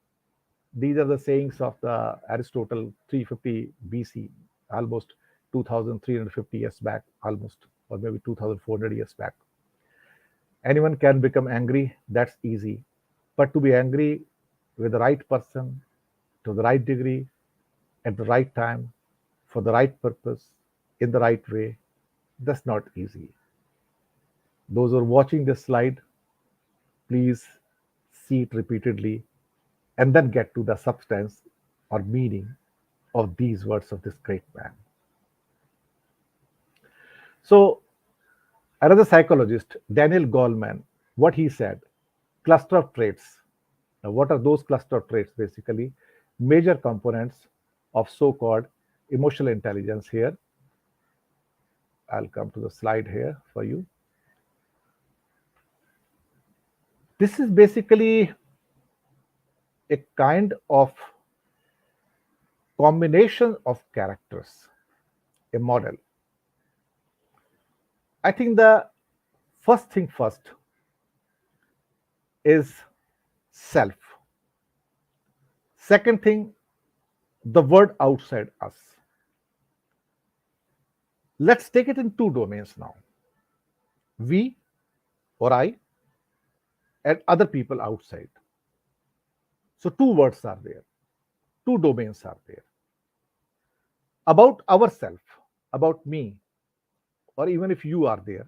These are the sayings of the Aristotle 350 BC, almost 2350 years back, almost, or maybe 2400 years back. Anyone can become angry, that's easy. But to be angry with the right person, to the right degree, at the right time, for the right purpose, in the right way, that's not easy. Those who are watching this slide, please see it repeatedly and then get to the substance or meaning of these words of this great man. So, another psychologist, Daniel Goleman, what he said, cluster of traits. Now, what are those cluster of traits? Basically, major components of so called emotional intelligence here. I'll come to the slide here for you. This is basically a kind of combination of characters, a model. I think the first thing first is self. Second thing, the world outside us. Let's take it in two domains now, we or I, and other people outside. So, two words are there, two domains are there. About ourself, about me, or even if you are there,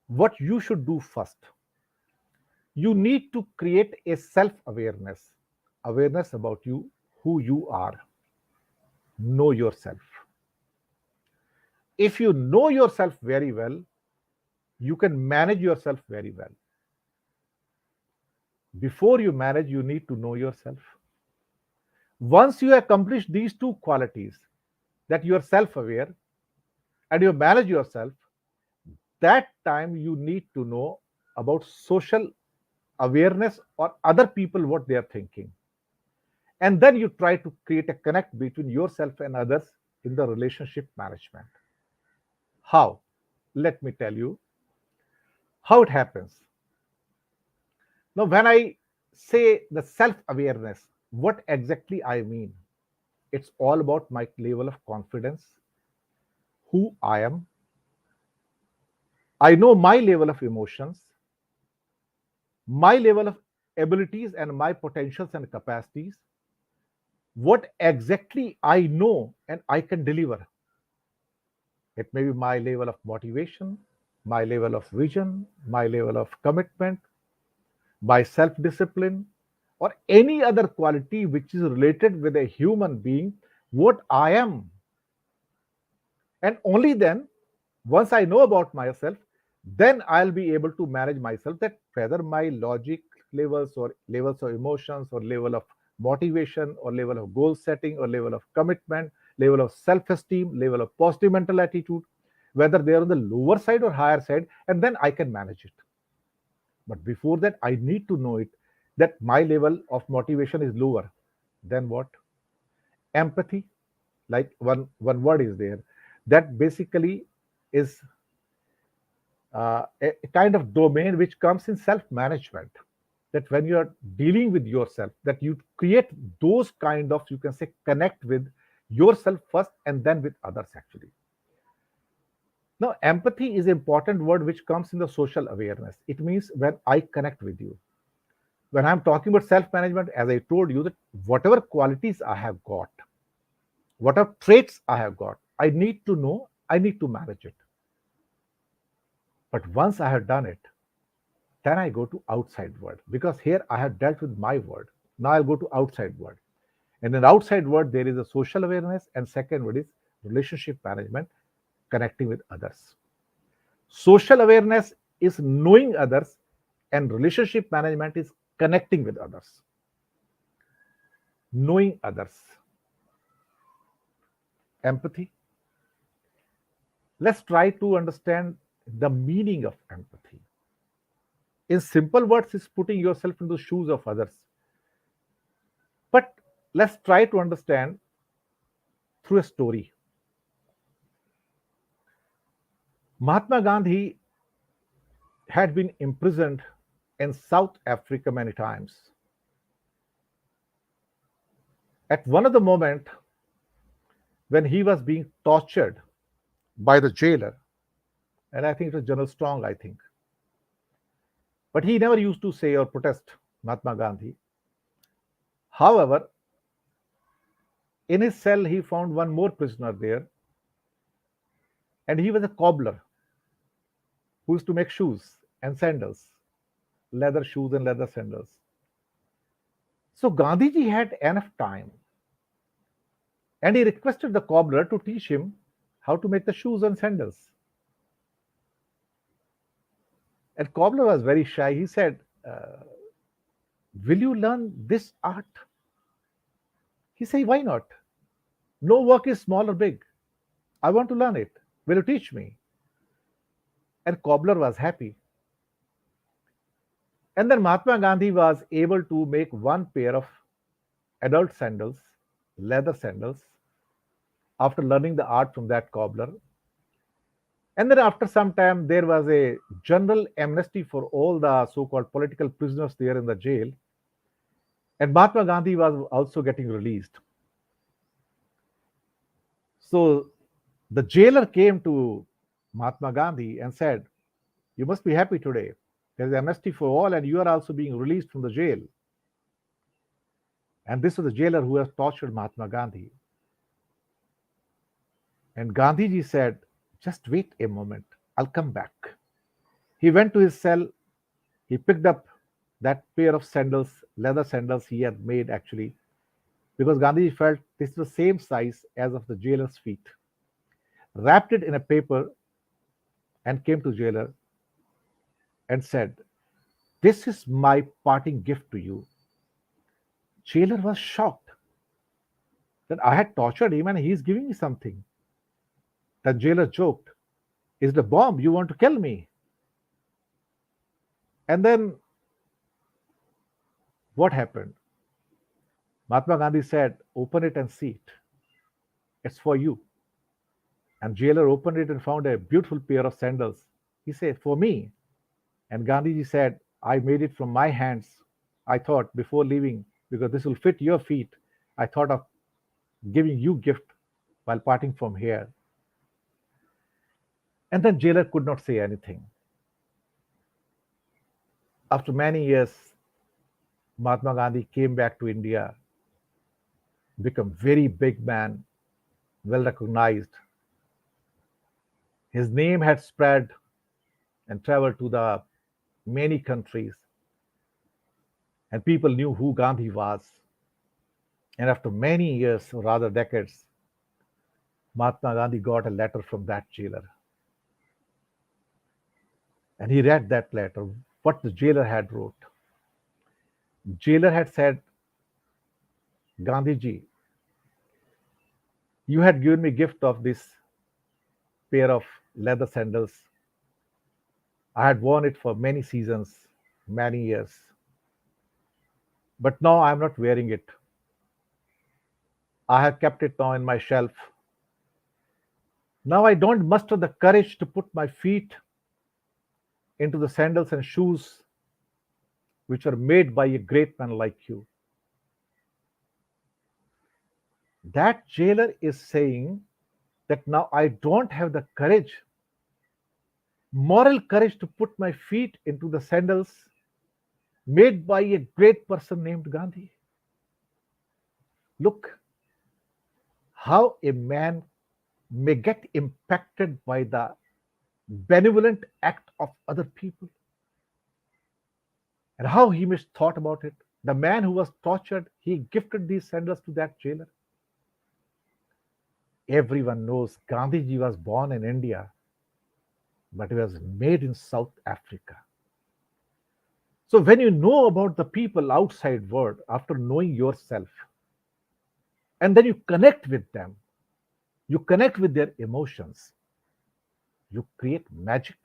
what you should do first, you need to create a self awareness, awareness about you, who you are. Know yourself. If you know yourself very well, you can manage yourself very well. Before you manage, you need to know yourself. Once you accomplish these two qualities, that you are self aware and you manage yourself, that time you need to know about social awareness or other people what they are thinking. And then you try to create a connect between yourself and others in the relationship management. How? Let me tell you how it happens. Now, when I say the self awareness, what exactly I mean? It's all about my level of confidence, who I am. I know my level of emotions, my level of abilities, and my potentials and capacities. What exactly I know and I can deliver. It may be my level of motivation, my level of vision, my level of commitment, my self discipline, or any other quality which is related with a human being, what I am. And only then, once I know about myself, then I'll be able to manage myself, that whether my logic levels or levels of emotions or level of motivation or level of goal setting or level of commitment, level of self-esteem, level of positive mental attitude, whether they are on the lower side or higher side, and then I can manage it. But before that, I need to know it, that my level of motivation is lower. Then what? Empathy, like one word is there, that basically is a kind of domain which comes in self management, that when you are dealing with yourself, that you create those kind of, you can say, connect with yourself first and then with others actually. Now, empathy is an important word which comes in the social awareness. It means when I connect with you, when I'm talking about self management, as I told you, that whatever qualities I have got, whatever traits I have got, I need to know, I need to manage it. But once I have done it, then I go to outside world, because here I have dealt with my world. Now I'll go to outside world. And in outside world, there is a social awareness, and second word is relationship management, connecting with others. Social awareness is knowing others, and relationship management is connecting with others. Knowing others. Empathy. Let's try to understand the meaning of empathy. In simple words, is putting yourself into the shoes of others. But let's try to understand through a story. Mahatma Gandhi had been imprisoned in South Africa many times. At one of the moment when he was being tortured by the jailer, and I think it was General Strong, I think. But he never used to say or protest Mahatma Gandhi. However, in his cell, he found one more prisoner there, and he was a cobbler who used to make shoes and sandals, leather shoes and leather sandals. So Gandhiji had enough time, and he requested the cobbler to teach him how to make the shoes and sandals. And cobbler was very shy. He said, "Will you learn this art?" He said, "Why not? No work is small or big. I want to learn it. Will you teach me?" And cobbler was happy. And then Mahatma Gandhi was able to make one pair of adult sandals, leather sandals, after learning the art from that cobbler. And then after some time, there was a general amnesty for all the so-called political prisoners there in the jail. And Mahatma Gandhi was also getting released. So the jailer came to Mahatma Gandhi and said, "You must be happy today. There is amnesty for all, and you are also being released from the jail." And this was the jailer who has tortured Mahatma Gandhi. And Gandhiji said, "Just wait a moment. I'll come back." He went to his cell. He picked up that pair of sandals, leather sandals he had made actually, because Gandhiji felt this was the same size as of the jailer's feet, wrapped it in a paper, and came to jailer and said, "This is my parting gift to you." Jailer was shocked that I had tortured him and he is giving me something. The jailer joked, "Is it a bomb? You want to kill me?" And then what happened? Mahatma Gandhi said, "Open it and see it. It's for you." And jailer opened it and found a beautiful pair of sandals. He said, "For me." And Gandhiji said, "I made it from my hands. I thought before leaving, because this will fit your feet, I thought of giving you gift while parting from here." And then jailer could not say anything. After many years, Mahatma Gandhi came back to India, become very big man, well recognized. His name had spread and traveled to the many countries, and people knew who Gandhi was. And after many years, or rather decades, Mahatma Gandhi got a letter from that jailer. And he read that letter, what the jailer had wrote. Jailer had said, "Gandhiji, you had given me gift of this pair of leather sandals. I had worn it for many seasons, many years. But now I am not wearing it. I have kept it now in my shelf. Now I don't muster the courage to put my feet into the sandals and shoes which are made by a great man like you." That jailer is saying that now I don't have the courage, moral courage, to put my feet into the sandals made by a great person named Gandhi. Look how a man may get impacted by the benevolent act of other people and how he must thought about it. The man who was tortured, he gifted these sandals to that jailer. Everyone knows Gandhiji was born in India, but he was made in South Africa. So when you know about the people outside world after knowing yourself, and then you connect with them, you connect with their emotions, you create magic,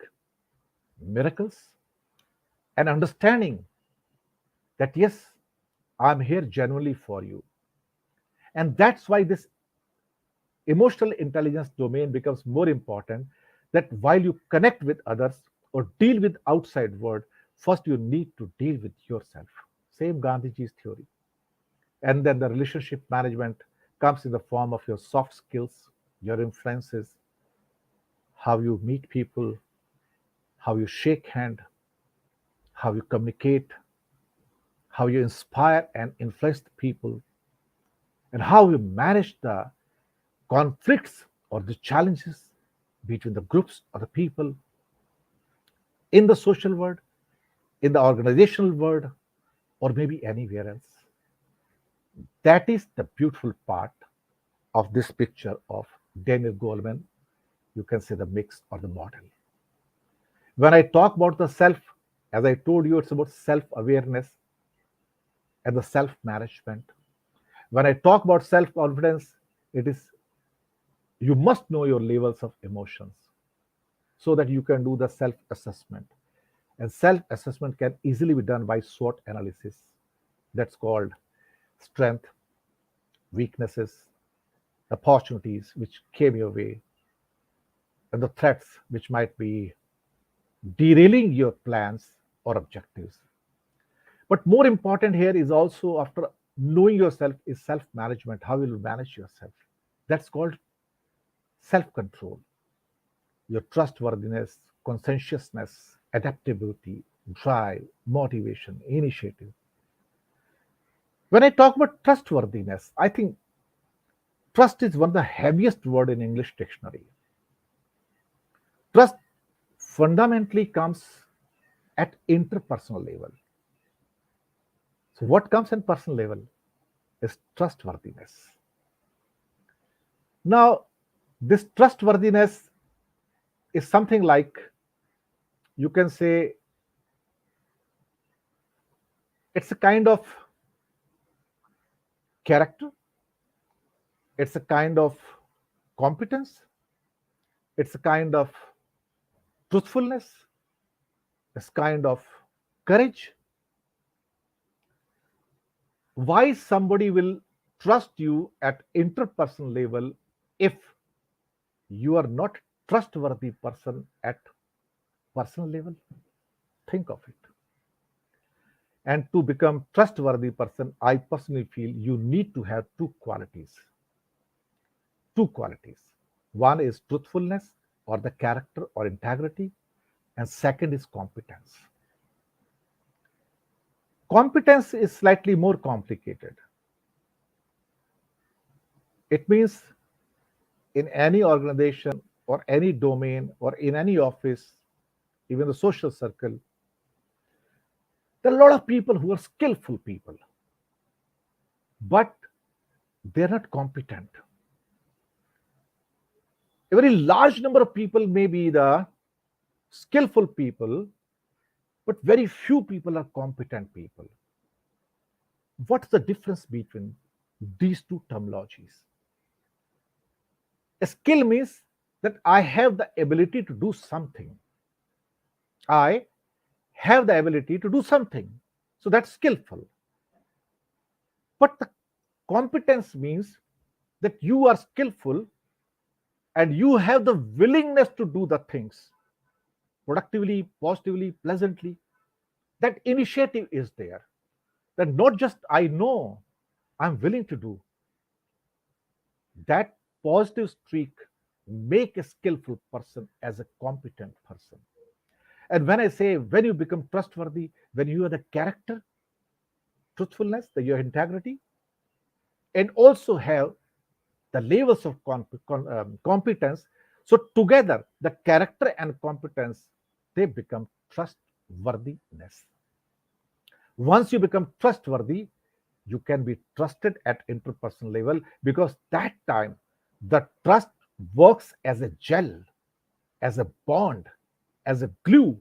miracles, and understanding that yes, I'm here genuinely for you. And that's why this emotional intelligence domain becomes more important, that while you connect with others or deal with outside world, first you need to deal with yourself. Same Gandhiji's theory. And then the relationship management comes in the form of your soft skills, your influences, how you meet people, how you shake hand, how you communicate, how you inspire and influence the people, and how you manage the conflicts or the challenges between the groups or the people in the social world, in the organizational world, or maybe anywhere else. That is the beautiful part of this picture of Daniel Goleman. You can say the mix or the model. When I talk about the self, as I told you, it's about self awareness and the self management. When I talk about self confidence, it is you must know your levels of emotions so that you can do the self assessment. And self assessment can easily be done by SWOT analysis. That's called strength, weaknesses, opportunities which came your way, and the threats which might be derailing your plans or objectives. But more important here is also after knowing yourself is self management, how you will manage yourself. That's called self control, your trustworthiness, conscientiousness, adaptability, drive, motivation, initiative. When I talk about trustworthiness, I think trust is one of the heaviest word in English dictionary. Trust fundamentally comes at interpersonal level. So what comes in personal level is trustworthiness. Now, this trustworthiness is something like you can say it's a kind of character, it's a kind of competence, it's a kind of truthfulness, it's kind of courage. Why somebody will trust you at interpersonal level if you are not trustworthy person at personal level? Think of it. And to become trustworthy person, I personally feel you need to have two qualities. Two qualities. One is truthfulness or the character or integrity, and second is competence. Competence is slightly more complicated. It means in any organization or any domain or in any office, even the social circle, there are a lot of people who are skillful people, but they're not competent. A very large number of people may be the skillful people, but very few people are competent people. What's the difference between these two terminologies? A skill means that I have the ability to do something. I have the ability to do something. So that's skillful. But the competence means that you are skillful and you have the willingness to do the things productively, positively, pleasantly. That initiative is there. That not just I know, I'm willing to do. That positive streak make a skillful person as a competent person. And when I say when you become trustworthy, when you have the character, truthfulness, your integrity, and also have the levels of competence. So together, the character and competence, they become trustworthiness. Once you become trustworthy, you can be trusted at interpersonal level because that time the trust works as a gel, as a bond, as a glue,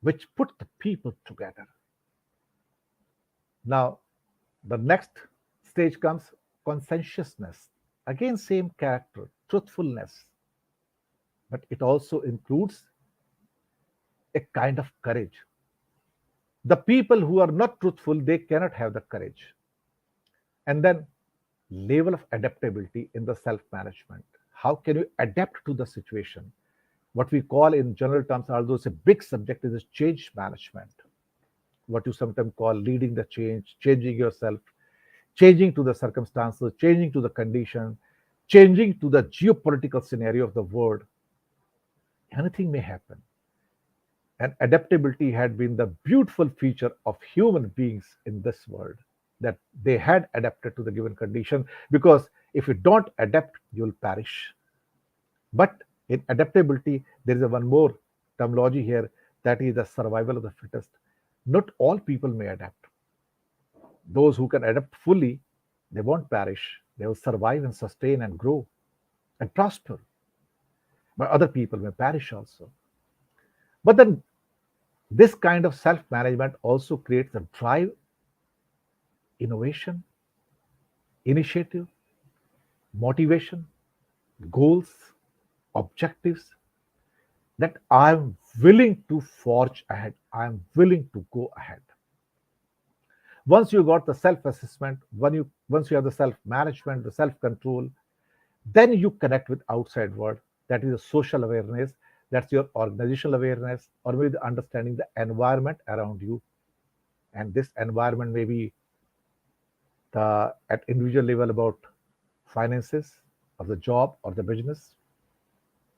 which put the people together. Now, the next stage comes conscientiousness. Again, same character, truthfulness, but it also includes a kind of courage. The people who are not truthful, they cannot have the courage. And then level of adaptability in the self-management. How can you adapt to the situation? What we call in general terms, although it's a big subject, is change management. What you sometimes call leading the change, changing yourself, changing to the circumstances, changing to the condition, changing to the geopolitical scenario of the world. Anything may happen. And adaptability had been the beautiful feature of human beings in this world, that they had adapted to the given condition, because if you don't adapt, you'll perish. But in adaptability, there is a one more terminology here, that is the survival of the fittest. Not all people may adapt. Those who can adapt fully, they won't perish. They will survive and sustain and grow and prosper. But other people may perish also. But then this kind of self management also creates a drive, innovation, initiative, motivation, goals, objectives, that I'm willing to forge ahead. I'm willing to go ahead. Once you got the self assessment, once you have the self management, the self control, then you connect with outside world. That is a social awareness. That's your organizational awareness, or maybe understanding the environment around you. And this environment may be at individual level about finances, or the job, or the business.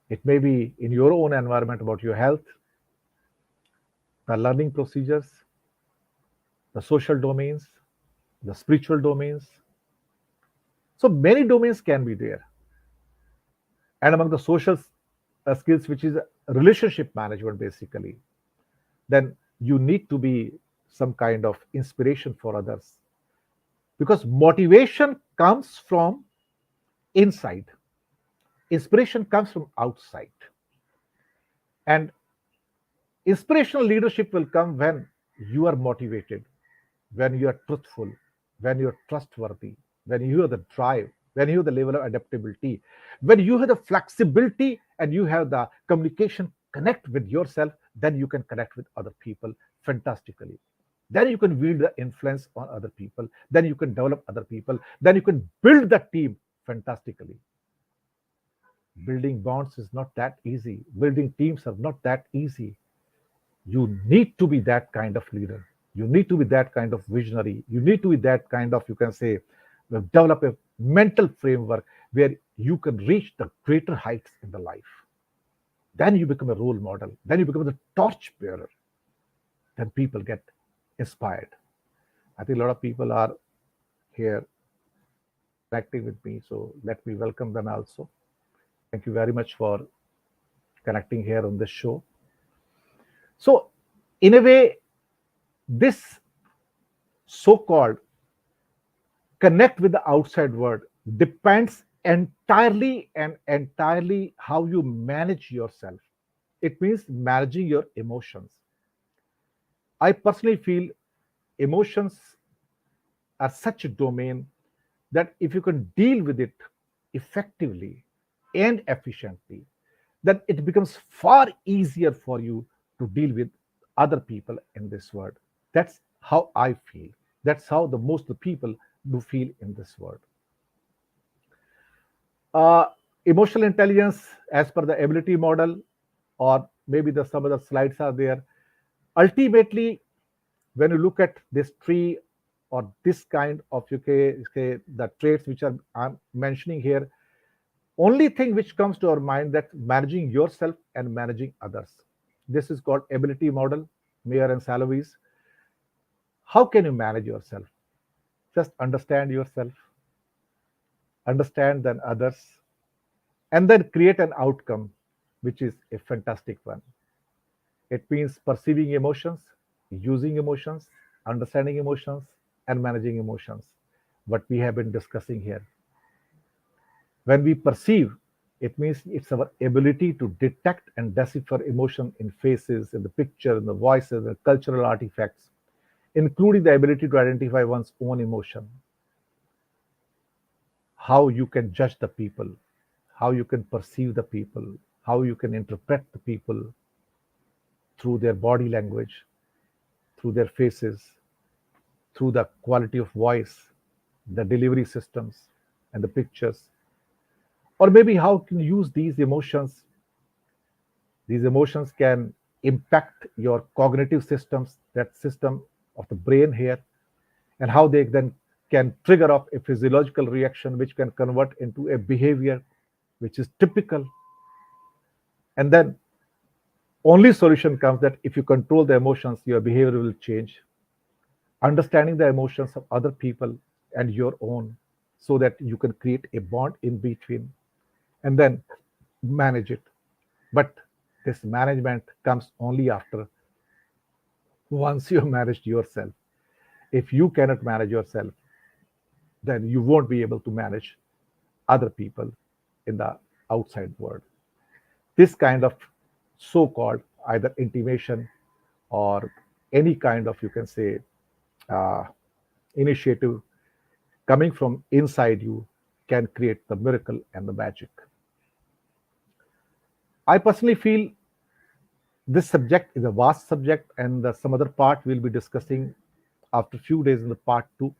It may be in your own environment about your health, the learning procedures, the social domains, the spiritual domains. So many domains can be there. And among the social skills, which is relationship management, basically, then you need to be some kind of inspiration for others, because motivation comes from inside, inspiration comes from outside. And inspirational leadership will come when you are motivated, when you are truthful, when you're trustworthy, when you have the drive, when you have the level of adaptability, when you have the flexibility and you have the communication connect with yourself, then you can connect with other people fantastically. Then you can wield the influence on other people, then you can develop other people, then you can build the team fantastically. Building bonds is not that easy. Building teams are not that easy. You need to be that kind of leader. You need to be that kind of visionary. You need to be that kind of, you can say, develop a mental framework where you can reach the greater heights in the life. Then you become a role model. Then you become the torch bearer. Then people get inspired. I think a lot of people are here connecting with me. So let me welcome them also. Thank you very much for connecting here on this show. So, in a way, this so called connect with the outside world depends entirely how you manage yourself. It means managing your emotions. I personally feel emotions are such a domain that if you can deal with it effectively and efficiently, then it becomes far easier for you to deal with other people in this world. That's how I feel. That's how the most of the people do feel in this world. Uh, Emotional intelligence, as per the ability model, or maybe the some of the slides are there. Ultimately, when you look at this tree or this kind of, you can say, the traits which are I'm mentioning here, only thing which comes to our mind, that managing yourself and managing others. This is called ability model, Mayer and Salovey's. How can you manage yourself? Just understand yourself, understand then others, and then create an outcome which is a fantastic one. It means perceiving emotions, using emotions, understanding emotions, and managing emotions. What we have been discussing here. When we perceive, it means it's our ability to detect and decipher emotion in faces, in the picture, in the voices, the cultural artifacts, including the ability to identify one's own emotion, how you can judge the people, how you can perceive the people, how you can interpret the people through their body language, through their faces, through the quality of voice, the delivery systems, and the pictures. Or maybe how can you use these emotions? These emotions can impact your cognitive systems, that system of the brain here, and how they then can trigger off a physiological reaction which can convert into a behavior which is typical. And then Only solution comes that if you control the emotions, your behavior will change. Understanding the emotions of other people and your own, so that you can create a bond in between and then manage it. But this management comes only after once you have managed yourself. If you cannot manage yourself, then you won't be able to manage other people in the outside world. This kind of so called either intimation or any kind of, you can say, uh, initiative coming from inside you can create the miracle and the magic. I personally feel this subject is a vast subject, and some other part we'll be discussing after a few days in the part two.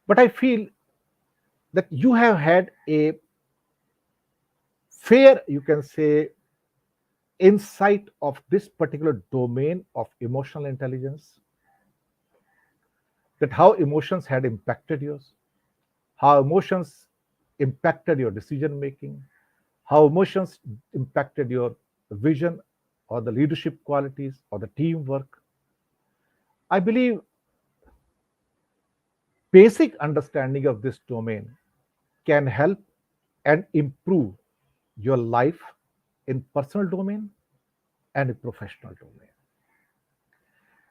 But I feel that you have had a fair, you can say, insight of this particular domain of emotional intelligence, that how emotions had impacted yours, how emotions impacted your decision making, how emotions impacted your vision or the leadership qualities or the teamwork. I believe basic understanding of this domain can help and improve your life in personal domain and in professional domain.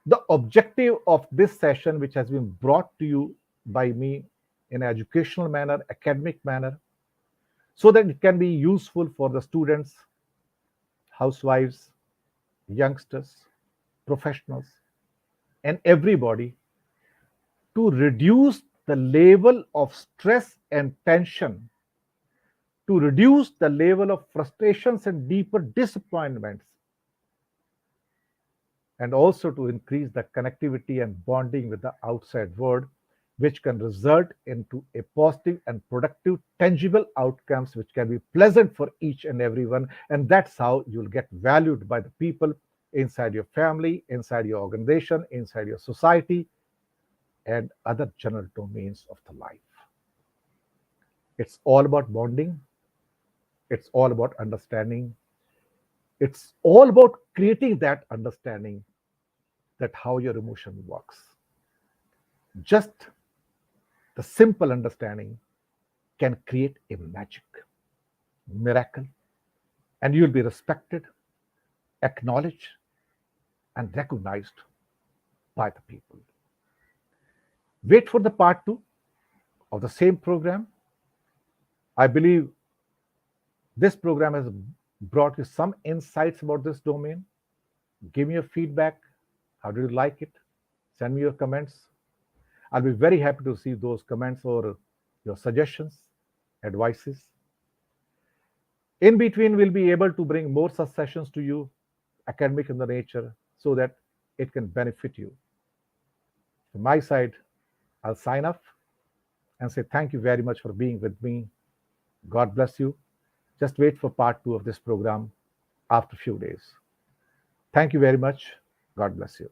The objective of this session, which has been brought to you by me in an educational manner, academic manner, so that it can be useful for the students, housewives, youngsters, professionals, and everybody, to reduce the level of stress and tension, to reduce the level of frustrations and deeper disappointments, and also to increase the connectivity and bonding with the outside world, which can result into a positive and productive tangible outcomes which can be pleasant for each and everyone. And that's how you'll get valued by the people inside your family, inside your organization, inside your society, and other general domains of the life. It's all about bonding, it's all about understanding, it's all about creating that understanding, that how your emotion works. Just the simple understanding can create a magic, miracle, and you'll be respected, acknowledged, and recognized by the people. Wait for the part two of the same program. I believe this program has brought you some insights about this domain. Give me your feedback. How did you like it? Send me your comments. I'll be very happy to see those comments or your suggestions, advices. In between, we'll be able to bring more such sessions to you, academic in the nature, so that it can benefit you. From my side, I'll sign off and say thank you very much for being with me. God bless you. Just wait for part two of this program after a few days. Thank you very much. God bless you.